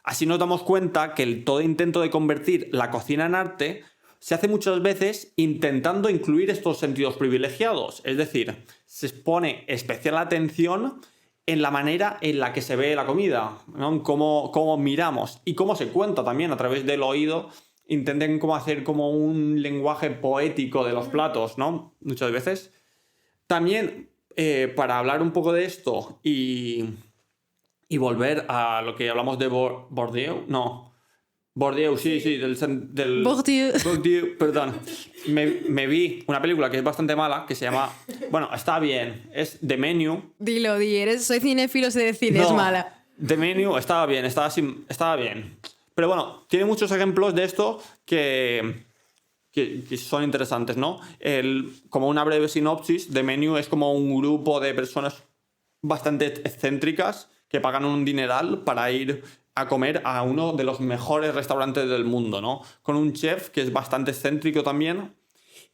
Así nos damos cuenta que todo intento de convertir la cocina en arte se hace muchas veces intentando incluir estos sentidos privilegiados. Es decir, se pone especial atención en la manera en la que se ve la comida, ¿no? En cómo miramos y cómo se cuenta también a través del oído. Intenten cómo hacer como un lenguaje poético de los platos, ¿no? Muchas veces. También, para hablar un poco de esto y volver a lo que hablamos de Bourdieu, no. Bourdieu, sí, del Bourdieu, perdón. Me vi una película que es bastante mala, que se llama... Bueno, está bien, es The Menu. Dilo, soy cinéfilo, sé decir, no, es mala. The Menu estaba bien, estaba bien. Pero bueno, tiene muchos ejemplos de esto que son interesantes, ¿no? Como una breve sinopsis, The Menu es como un grupo de personas bastante excéntricas que pagan un dineral para ir a comer a uno de los mejores restaurantes del mundo, ¿no? Con un chef que es bastante excéntrico también.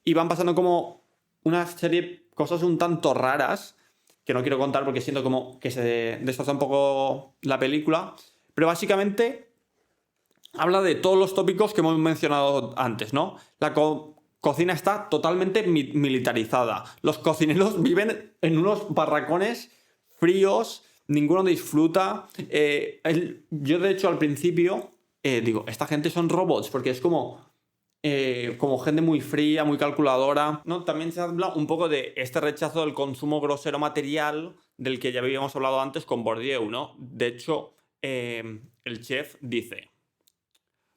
Y van pasando como una serie de cosas un tanto raras, que no quiero contar porque siento como que se destroza un poco la película. Pero básicamente habla de todos los tópicos que hemos mencionado antes, ¿no? La cocina está totalmente militarizada. Los cocineros viven en unos barracones fríos, ninguno disfruta. Yo, de hecho, al principio digo, esta gente son robots, porque es como gente muy fría, muy calculadora, ¿no? También se habla un poco de este rechazo del consumo grosero material del que ya habíamos hablado antes con Bourdieu, ¿no? De hecho, el chef dice: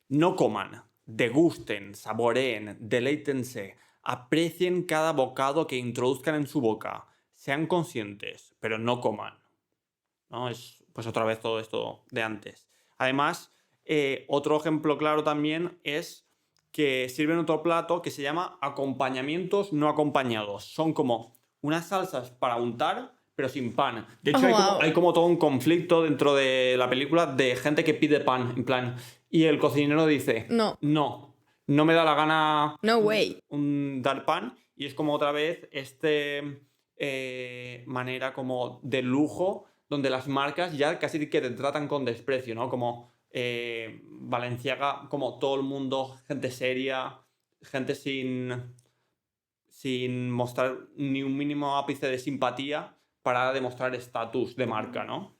no coman, degusten, saboreen, deleítense, aprecien cada bocado que introduzcan en su boca, sean conscientes, pero no coman, ¿no? Es pues otra vez todo esto de antes. Además, otro ejemplo claro también es que sirven otro plato que se llama acompañamientos no acompañados. Son como unas salsas para untar, pero sin pan. De hecho, hay como todo un conflicto dentro de la película de gente que pide pan, en plan. Y el cocinero dice: no me da la gana No way. dar pan. Y es como otra vez manera como de lujo, donde las marcas ya casi que te tratan con desprecio, ¿no? Como Balenciaga, como todo el mundo, gente seria, gente sin mostrar ni un mínimo ápice de simpatía para demostrar estatus de marca, ¿no?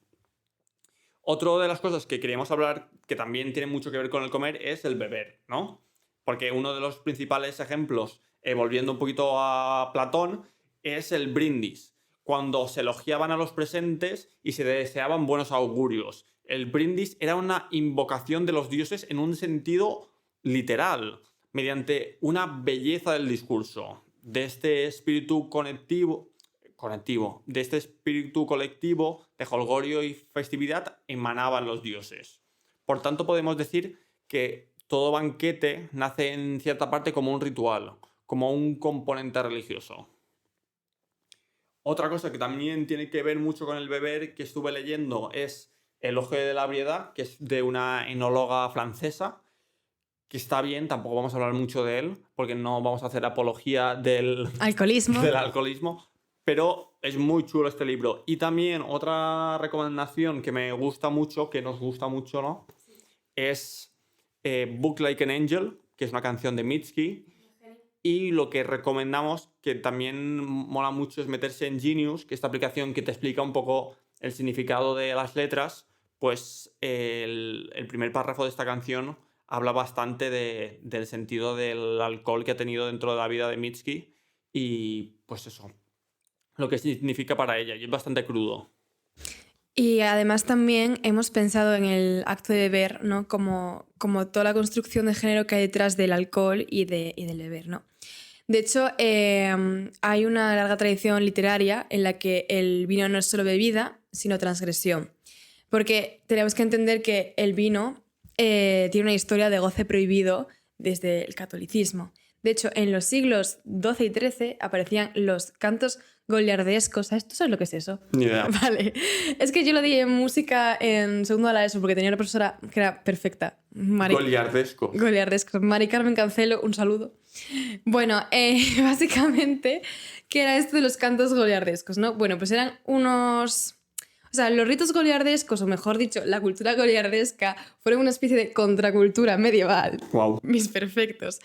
Otra de las cosas que queríamos hablar, que también tiene mucho que ver con el comer, es el beber, ¿no? Porque uno de los principales ejemplos, volviendo un poquito a Platón, es el brindis, cuando se elogiaban a los presentes y se deseaban buenos augurios. El brindis era una invocación de los dioses en un sentido literal, mediante una belleza del discurso, de este espíritu colectivo, de este espíritu colectivo de jolgorio y festividad emanaban los dioses. Por tanto, podemos decir que todo banquete nace en cierta parte como un ritual, como un componente religioso. Otra cosa que también tiene que ver mucho con el beber que estuve leyendo es Elogio de la ebriedad, que es de una enóloga francesa, que está bien, tampoco vamos a hablar mucho de él, porque no vamos a hacer apología del alcoholismo, pero es muy chulo este libro. Y también otra recomendación que me gusta mucho, que nos gusta mucho, ¿no? Es Book Like an Angel, que es una canción de Mitski. Y lo que recomendamos, que también mola mucho, es meterse en Genius, que es esta aplicación que te explica un poco el significado de las letras. Pues el primer párrafo de esta canción habla bastante del sentido del alcohol que ha tenido dentro de la vida de Mitski y pues eso, lo que significa para ella, y es bastante crudo. Y además también hemos pensado en el acto de beber, ¿no? Como toda la construcción de género que hay detrás del alcohol y del beber, ¿no? De hecho, hay una larga tradición literaria en la que el vino no es solo bebida, sino transgresión. Porque tenemos que entender que el vino tiene una historia de goce prohibido desde el catolicismo. De hecho, en los siglos XII y XIII aparecían los cantos goliardescos. ¿Sabes? ¿Tú sabes lo que es eso? Ni idea. Vale. Es que yo lo di en música en segundo de la ESO porque tenía una profesora que era perfecta. Goliardescos. Goliardescos. Mari Carmen Cancelo, un saludo. Bueno, básicamente, ¿qué era esto de los cantos goliardescos, no? Bueno, pues eran unos... O sea, los ritos goliardescos, o mejor dicho, la cultura goliardesca, fueron una especie de contracultura medieval. Wow. Mis perfectos.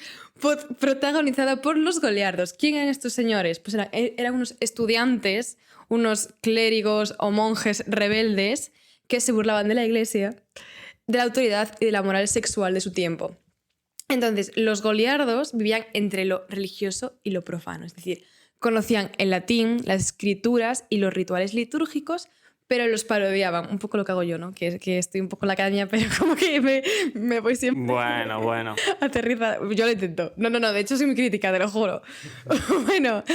Protagonizada por los goliardos. ¿Quién eran estos señores? Pues eran unos estudiantes, unos clérigos o monjes rebeldes que se burlaban de la iglesia, de la autoridad y de la moral sexual de su tiempo. Entonces, los goliardos vivían entre lo religioso y lo profano. Es decir, conocían el latín, las escrituras y los rituales litúrgicos, pero los parodiaban, un poco lo que hago yo, ¿no? Que estoy un poco en la caña, pero como que me voy siempre... Bueno. Aterrizada. Yo lo intento. No, de hecho soy muy crítica, te lo juro. Bueno,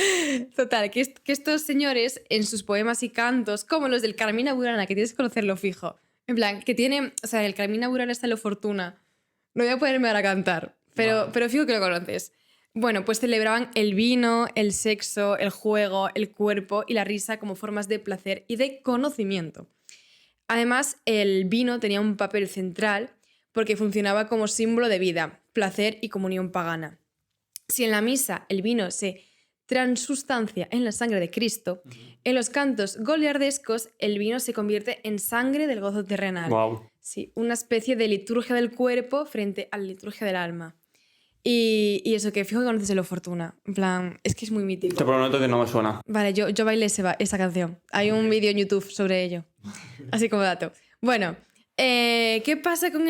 total, que estos señores en sus poemas y cantos, como los del Carmina Burana, que tienes que conocerlo fijo, en plan, que tiene... O sea, el Carmina Burana está en lo Fortuna. No voy a ponerme ahora a cantar, pero fijo que lo conoces. Bueno, pues celebraban el vino, el sexo, el juego, el cuerpo y la risa como formas de placer y de conocimiento. Además, el vino tenía un papel central porque funcionaba como símbolo de vida, placer y comunión pagana. Si en la misa el vino se transustancia en la sangre de Cristo, en los cantos goliardescos el vino se convierte en sangre del gozo terrenal. Wow. Sí, una especie de liturgia del cuerpo frente a la liturgia del alma. Y eso, que fijo que conoces el O Fortuna. En plan, es que es muy mítico. Te prometo que no me suena. Vale, yo bailé esa canción. Hay un vídeo en YouTube sobre ello. Así como dato. Bueno, ¿qué pasa con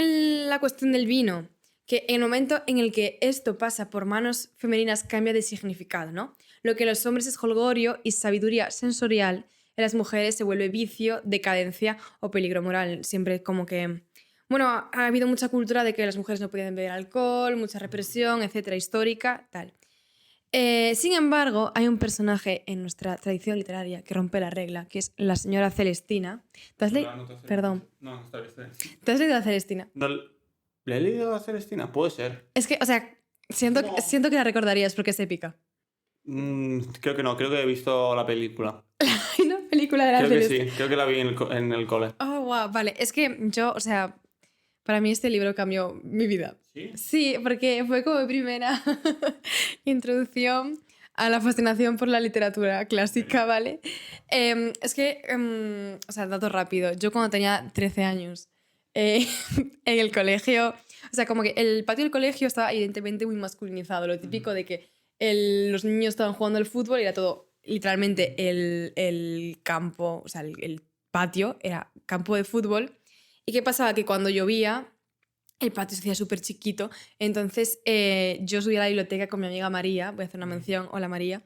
la cuestión del vino? Que en el momento en el que esto pasa por manos femeninas cambia de significado, ¿no? Lo que en los hombres es jolgorio y sabiduría sensorial, en las mujeres se vuelve vicio, decadencia o peligro moral. Siempre como que... Bueno, ha habido mucha cultura de que las mujeres no podían beber alcohol, mucha represión, etcétera, histórica, tal. Sin embargo, hay un personaje en nuestra tradición literaria que rompe la regla, que es la señora Celestina. ¿Te has leído? Perdón. No, está bien. ¿Te has leído a Celestina? No, ¿le he leído a Celestina? Puede ser. Es que, o sea, siento que la recordarías porque es épica. Creo que no, creo que he visto la película. Hay una película de la Creo que Celestina. sí, creo que la vi en el cole. Oh, wow, vale. Es que yo, o sea, para mí este libro cambió mi vida. ¿Sí? Sí, porque fue como mi primera introducción a la fascinación por la literatura clásica, ¿vale? Es que, o sea, dato rápido, yo cuando tenía 13 años en el colegio, o sea, como que el patio del colegio estaba evidentemente muy masculinizado, lo típico de que los niños estaban jugando al fútbol y era todo, literalmente, el campo, o sea, el patio era campo de fútbol. ¿Y qué pasaba? Que cuando llovía, el patio se hacía súper chiquito. Entonces yo subí a la biblioteca con mi amiga María, voy a hacer una mención, hola María.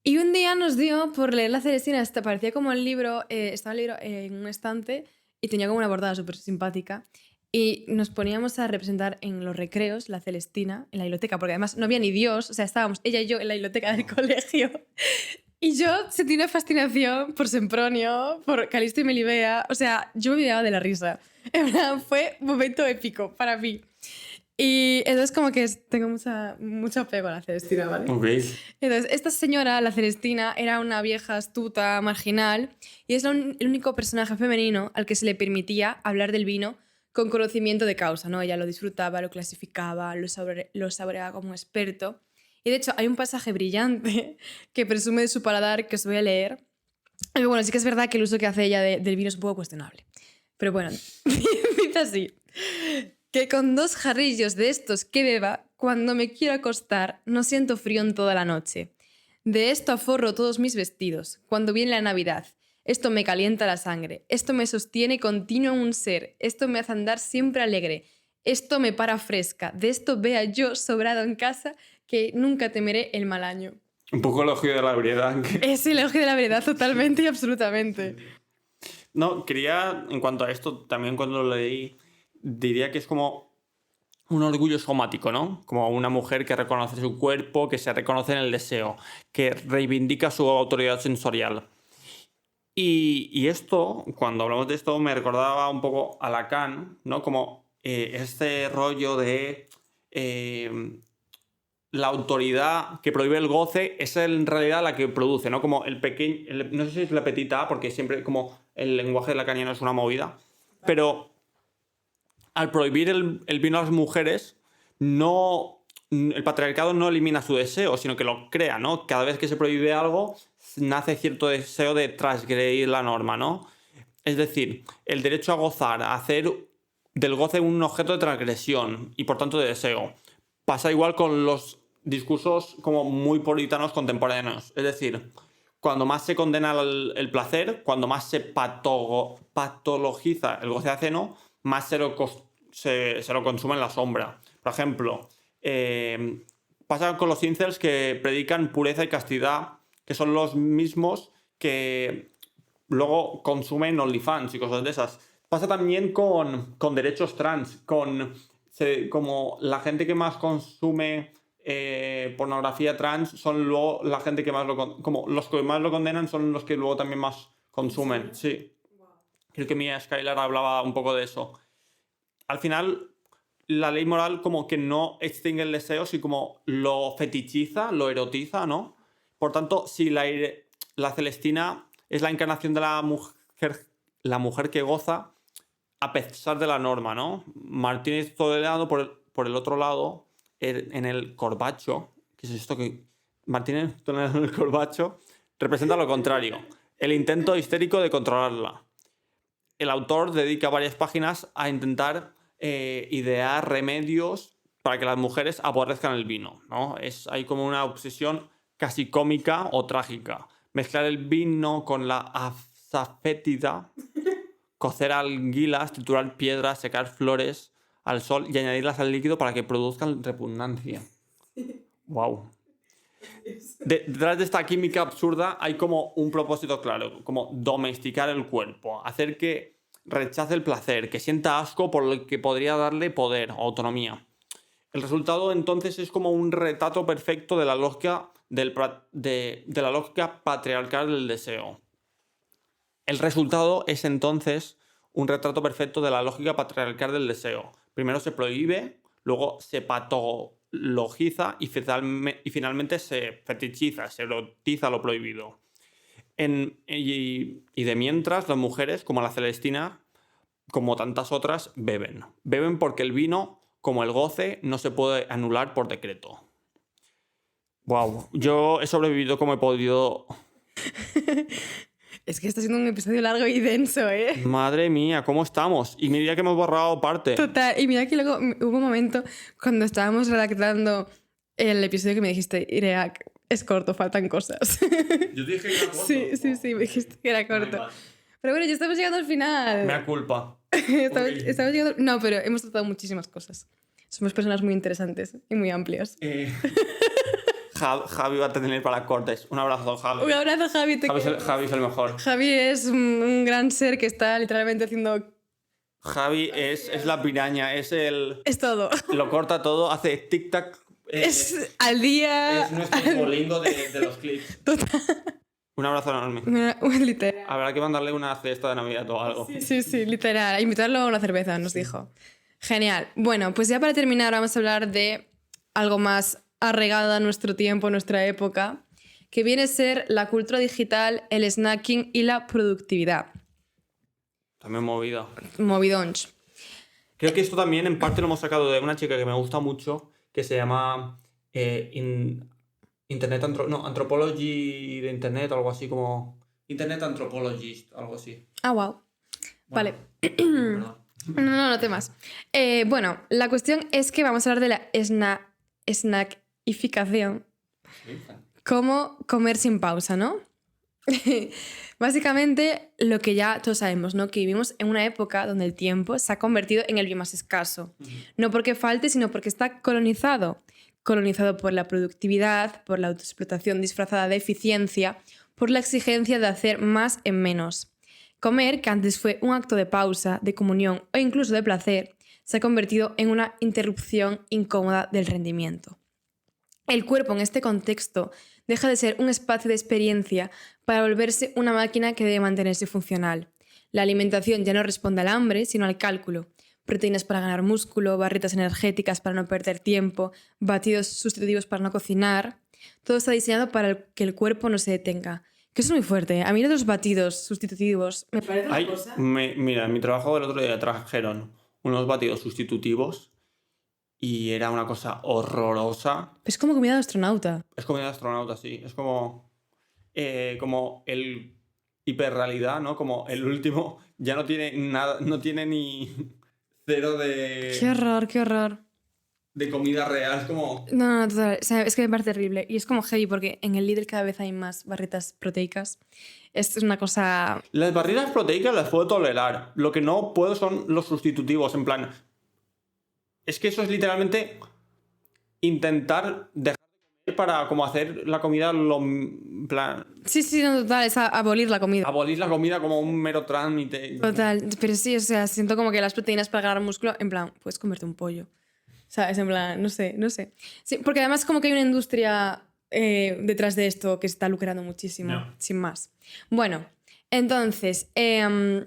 Y un día nos dio por leer La Celestina, parecía como el libro, estaba el libro en un estante y tenía como una portada súper simpática. Y nos poníamos a representar en los recreos La Celestina, en la biblioteca, porque además no había ni Dios, o sea, estábamos ella y yo en la biblioteca del colegio. Y yo sentí una fascinación por Sempronio, por Calisto y Melibea. O sea, yo me olvidaba de la risa. En plan, fue un momento épico para mí. Y entonces como que tengo mucho apego a la Celestina, ¿vale? Ok. Entonces, esta señora, la Celestina, era una vieja astuta, marginal, y es el único personaje femenino al que se le permitía hablar del vino con conocimiento de causa, ¿no? Ella lo disfrutaba, lo clasificaba, lo saboreaba como experto. Y de hecho hay un pasaje brillante que presume de su paladar que os voy a leer. Y bueno, sí que es verdad que el uso que hace ella del vino es un poco cuestionable. Pero bueno, dice así. Que con 2 jarrillos de estos que beba, cuando me quiero acostar, no siento frío en toda la noche. De esto aforro todos mis vestidos. Cuando viene la Navidad, esto me calienta la sangre. Esto me sostiene continuo un ser. Esto me hace andar siempre alegre. Esto me para fresca. De esto vea yo sobrado en casa que nunca temeré el mal año. Un poco elogio de la ebriedad. Es el elogio de la verdad totalmente y absolutamente. No, quería, en cuanto a esto, también cuando lo leí, diría que es como un orgullo somático, ¿no? Como una mujer que reconoce su cuerpo, que se reconoce en el deseo, que reivindica su autoridad sensorial. Y esto, cuando hablamos de esto, me recordaba un poco a Lacan, ¿no? Como este rollo de... la autoridad que prohíbe el goce es en realidad la que produce, ¿no? Como el pequeño... no sé si es la petit A, porque siempre como el lenguaje lacaniano es una movida, pero al prohibir el vino a las mujeres, no, el patriarcado no elimina su deseo, sino que lo crea, ¿no? Cada vez que se prohíbe algo, nace cierto deseo de transgredir la norma, ¿no? Es decir, el derecho a gozar, a hacer del goce un objeto de transgresión y por tanto de deseo. Pasa igual con los discursos como muy puritanos contemporáneos. Es decir, cuando más se condena el placer, cuando más se patologiza el goce ajeno, más se lo consume en la sombra. Por ejemplo, pasa con los incels que predican pureza y castidad, que son los mismos que luego consumen OnlyFans y cosas de esas. Pasa también con derechos trans, como la gente que más consume pornografía trans son luego la gente que más como los que más lo condenan son los que luego también más consumen. Sí. Creo que Mia Skylar hablaba un poco de eso. Al final, la ley moral como que no extingue el deseo, sino como lo fetichiza, lo erotiza, ¿no? Por tanto, si la Celestina es la encarnación de la mujer que goza a pesar de la norma, ¿no? Martínez Toledano, por el otro lado, en el Corbacho, ¿qué es esto que Martínez Toledano en el Corbacho representa lo contrario, el intento histérico de controlarla. El autor dedica varias páginas a intentar idear remedios para que las mujeres aborrezcan el vino, ¿no? Hay como una obsesión casi cómica o trágica. Mezclar el vino con la azafétida, cocer anguilas, triturar piedras, secar flores al sol y añadirlas al líquido para que produzcan repugnancia. Wow. Detrás de esta química absurda hay como un propósito claro, como domesticar el cuerpo, hacer que rechace el placer, que sienta asco por lo que podría darle poder o autonomía. El resultado entonces es como un retrato perfecto de la lógica, de la lógica patriarcal del deseo. El resultado es entonces un retrato perfecto de la lógica patriarcal del deseo. Primero se prohíbe, luego se patologiza y finalmente se fetichiza, se erotiza lo prohibido. Y de mientras, las mujeres, como la Celestina, como tantas otras, beben. Beben porque el vino, como el goce, no se puede anular por decreto. Wow, yo he sobrevivido como he podido. Es que está siendo un episodio largo y denso, ¿eh? Madre mía, ¿cómo estamos? Y mira que hemos borrado parte. Total, y mira que luego hubo un momento cuando estábamos redactando el episodio que me dijiste, Irea, es corto, faltan cosas. Yo dije que era corto. Sí, me dijiste que era corto. Pero bueno, ya estamos llegando al final. Me da culpa. Estamos llegando... No, pero hemos tratado muchísimas cosas. Somos personas muy interesantes y muy amplias. Javi va a tener para cortes. Un abrazo, Javi. Un abrazo, Javi. Javi es el mejor. Javi es un gran ser que está literalmente haciendo... Javi es la piraña, es el... Es todo. Lo corta todo, hace tic-tac. Es al día... Es nuestro bolingo de los clips. Total. Un abrazo enorme. Literal. Habrá que mandarle una cesta de Navidad o algo. Sí, literal. A invitarlo a una cerveza, nos dijo. Genial. Bueno, pues ya para terminar vamos a hablar de algo más arraigado a nuestro tiempo, nuestra época, que viene a ser la cultura digital, el snacking y la productividad. También movida. Movidonch. Creo que esto también en parte lo hemos sacado de una chica que me gusta mucho, que se llama Anthropology de Internet, algo así como... Internet Anthropologist, algo así. Ah, wow. Vale. Perdón. No temas. Bueno, la cuestión es que vamos a hablar de la snackificación. Cómo comer sin pausa, ¿no? Básicamente, lo que ya todos sabemos, ¿no? Que vivimos en una época donde el tiempo se ha convertido en el bien más escaso. No porque falte, sino porque está colonizado. Colonizado por la productividad, por la autoexplotación disfrazada de eficiencia, por la exigencia de hacer más en menos. Comer, que antes fue un acto de pausa, de comunión o incluso de placer, se ha convertido en una interrupción incómoda del rendimiento. El cuerpo en este contexto deja de ser un espacio de experiencia para volverse una máquina que debe mantenerse funcional. La alimentación ya no responde al hambre, sino al cálculo. Proteínas para ganar músculo, barritas energéticas para no perder tiempo, batidos sustitutivos para no cocinar. Todo está diseñado para que el cuerpo no se detenga. Que eso es muy fuerte. A mí los batidos sustitutivos me parece una cosa... Mira, en mi trabajo del otro día trajeron unos batidos sustitutivos y era una cosa horrorosa. Es como comida de astronauta. Es comida de astronauta, sí. Es como el hiperrealidad, ¿no? Como el último ya no tiene nada, no tiene ni cero de... Qué horror. De comida real, es como... No, total. O sea, es que me parece terrible. Y es como heavy porque en el Lidl cada vez hay más barritas proteicas. Esto es una cosa... Las barritas proteicas las puedo tolerar. Lo que no puedo son los sustitutivos, en plan... Es que eso es literalmente intentar dejar de comer para como hacer la comida en plan... Sí, no, total. Es abolir la comida. Abolir la comida como un mero trámite. Total. Pero sí, o sea, siento como que las proteínas para ganar músculo, en plan, puedes comerte un pollo. ¿Sabes? En plan, no sé. Sí, porque además como que hay una industria detrás de esto que se está lucrando muchísimo, sin más. Bueno, entonces, el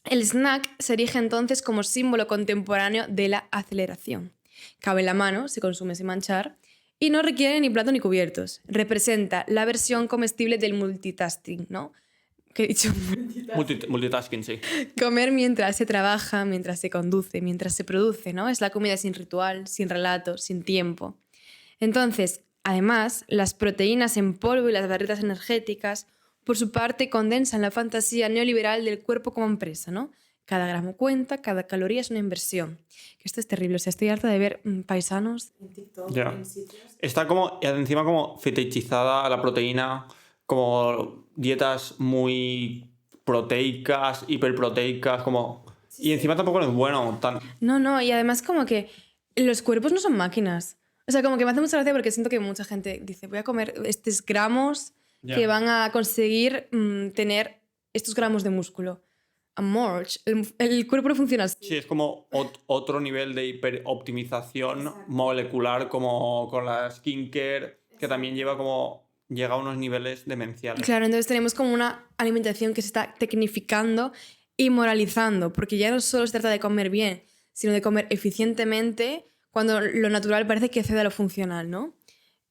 snack se erige entonces como símbolo contemporáneo de la aceleración. Cabe en la mano, se consume sin manchar y no requiere ni plato ni cubiertos. Representa la versión comestible del multitasking, ¿no? ¿Qué he dicho? Multitasking, sí. Comer mientras se trabaja, mientras se conduce, mientras se produce, ¿no? Es la comida sin ritual, sin relato, sin tiempo. Entonces, además, las proteínas en polvo y las barritas energéticas, por su parte, condensan la fantasía neoliberal del cuerpo como empresa, ¿no? Cada gramo cuenta, cada caloría es una inversión. Que esto es terrible. O sea, estoy harta de ver paisanos en TikTok, Ya. en sitios. Está como, y encima como fetichizada la proteína, como dietas muy proteicas, hiperproteicas, como... Y encima tampoco es bueno. No, y además como que los cuerpos no son máquinas. O sea, como que me hace mucha gracia porque siento que mucha gente dice, voy a comer estos gramos que van a conseguir tener estos gramos de músculo. Amorch, el cuerpo no funciona así. Sí, es como otro nivel de hiperoptimización molecular, como con la skincare, que también llega a unos niveles demenciales. Claro, entonces tenemos como una alimentación que se está tecnificando y moralizando, porque ya no solo se trata de comer bien, sino de comer eficientemente cuando lo natural parece que cede a lo funcional, ¿no?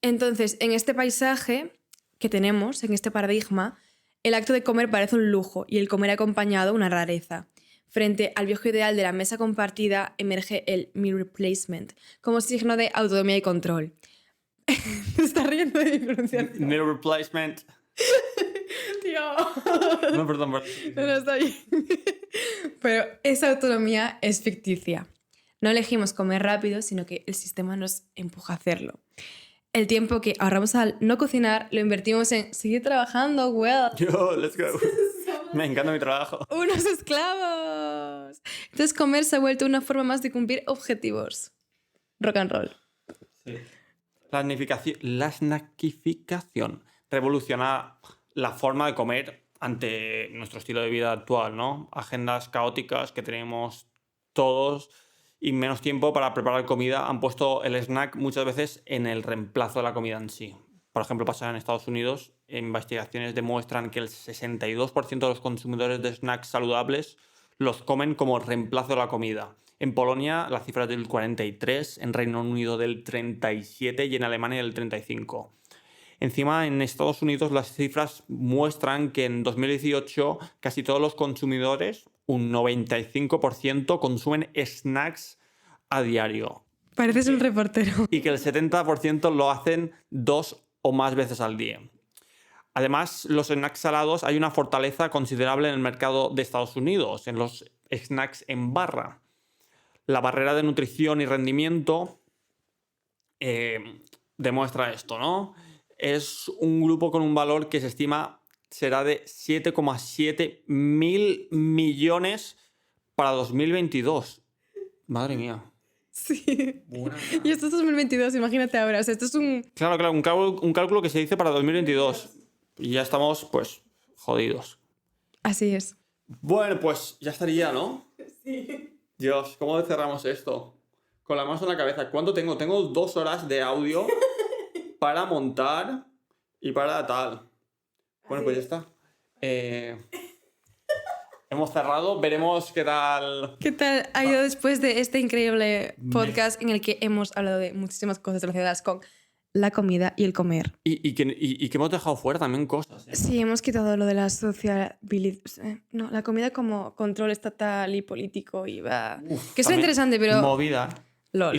Entonces, en este paisaje que tenemos, en este paradigma, el acto de comer parece un lujo y el comer acompañado una rareza. Frente al viejo ideal de la mesa compartida emerge el meal replacement como signo de autonomía y control. Te estás riendo de mi pronunciación. Meal replacement. Tío. No, perdón. No, está bien. Pero esa autonomía es ficticia. No elegimos comer rápido, sino que el sistema nos empuja a hacerlo. El tiempo que ahorramos al no cocinar lo invertimos en seguir trabajando, Yo, let's go. Me encanta mi trabajo. ¡Unos esclavos! Entonces comer se ha vuelto una forma más de cumplir objetivos. Rock and roll. Sí. La snackificación revoluciona la forma de comer ante nuestro estilo de vida actual, ¿no? Agendas caóticas que tenemos todos y menos tiempo para preparar comida han puesto el snack muchas veces en el reemplazo de la comida en sí. Por ejemplo, pasa en Estados Unidos, investigaciones demuestran que el 62% de los consumidores de snacks saludables los comen como reemplazo de la comida. En Polonia la cifra es del 43%, en Reino Unido del 37% y en Alemania del 35%. Encima, en Estados Unidos las cifras muestran que en 2018 casi todos los consumidores, un 95%, consumen snacks a diario. Pareces un reportero. Y que el 70% lo hacen 2 o más veces al día. Además, los snacks salados, hay una fortaleza considerable en el mercado de Estados Unidos, en los snacks en barra. La barrera de nutrición y rendimiento demuestra esto, ¿no? Es un grupo con un valor que se estima será de 7,7 mil millones para 2022. Madre mía. Sí. Y esto es 2022, imagínate ahora. O sea, esto es un... Claro, un cálculo que se dice para 2022. Y ya estamos, pues, jodidos. Así es. Bueno, pues ya estaría, ¿no? Sí. Dios, ¿cómo cerramos esto? Con la mano en la cabeza. ¿Cuánto tengo? Tengo 2 horas de audio para montar y para tal. Bueno, pues ya está. Hemos cerrado. Veremos qué tal... ¿Qué tal ha ido después de este increíble podcast en el que hemos hablado de muchísimas cosas relacionadas con la comida y el comer? Y que hemos dejado fuera también cosas. Sí, hemos quitado lo de la sociabilidad. No, la comida como control estatal y político y va... Que eso es interesante, pero... Movida. Lol.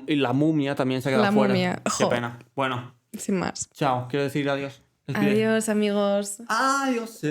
Y la momia también se ha quedado La fuera. momia. Qué pena. Bueno, Sin más. chao. Quiero decir adiós. Adiós, amigos. Adiós.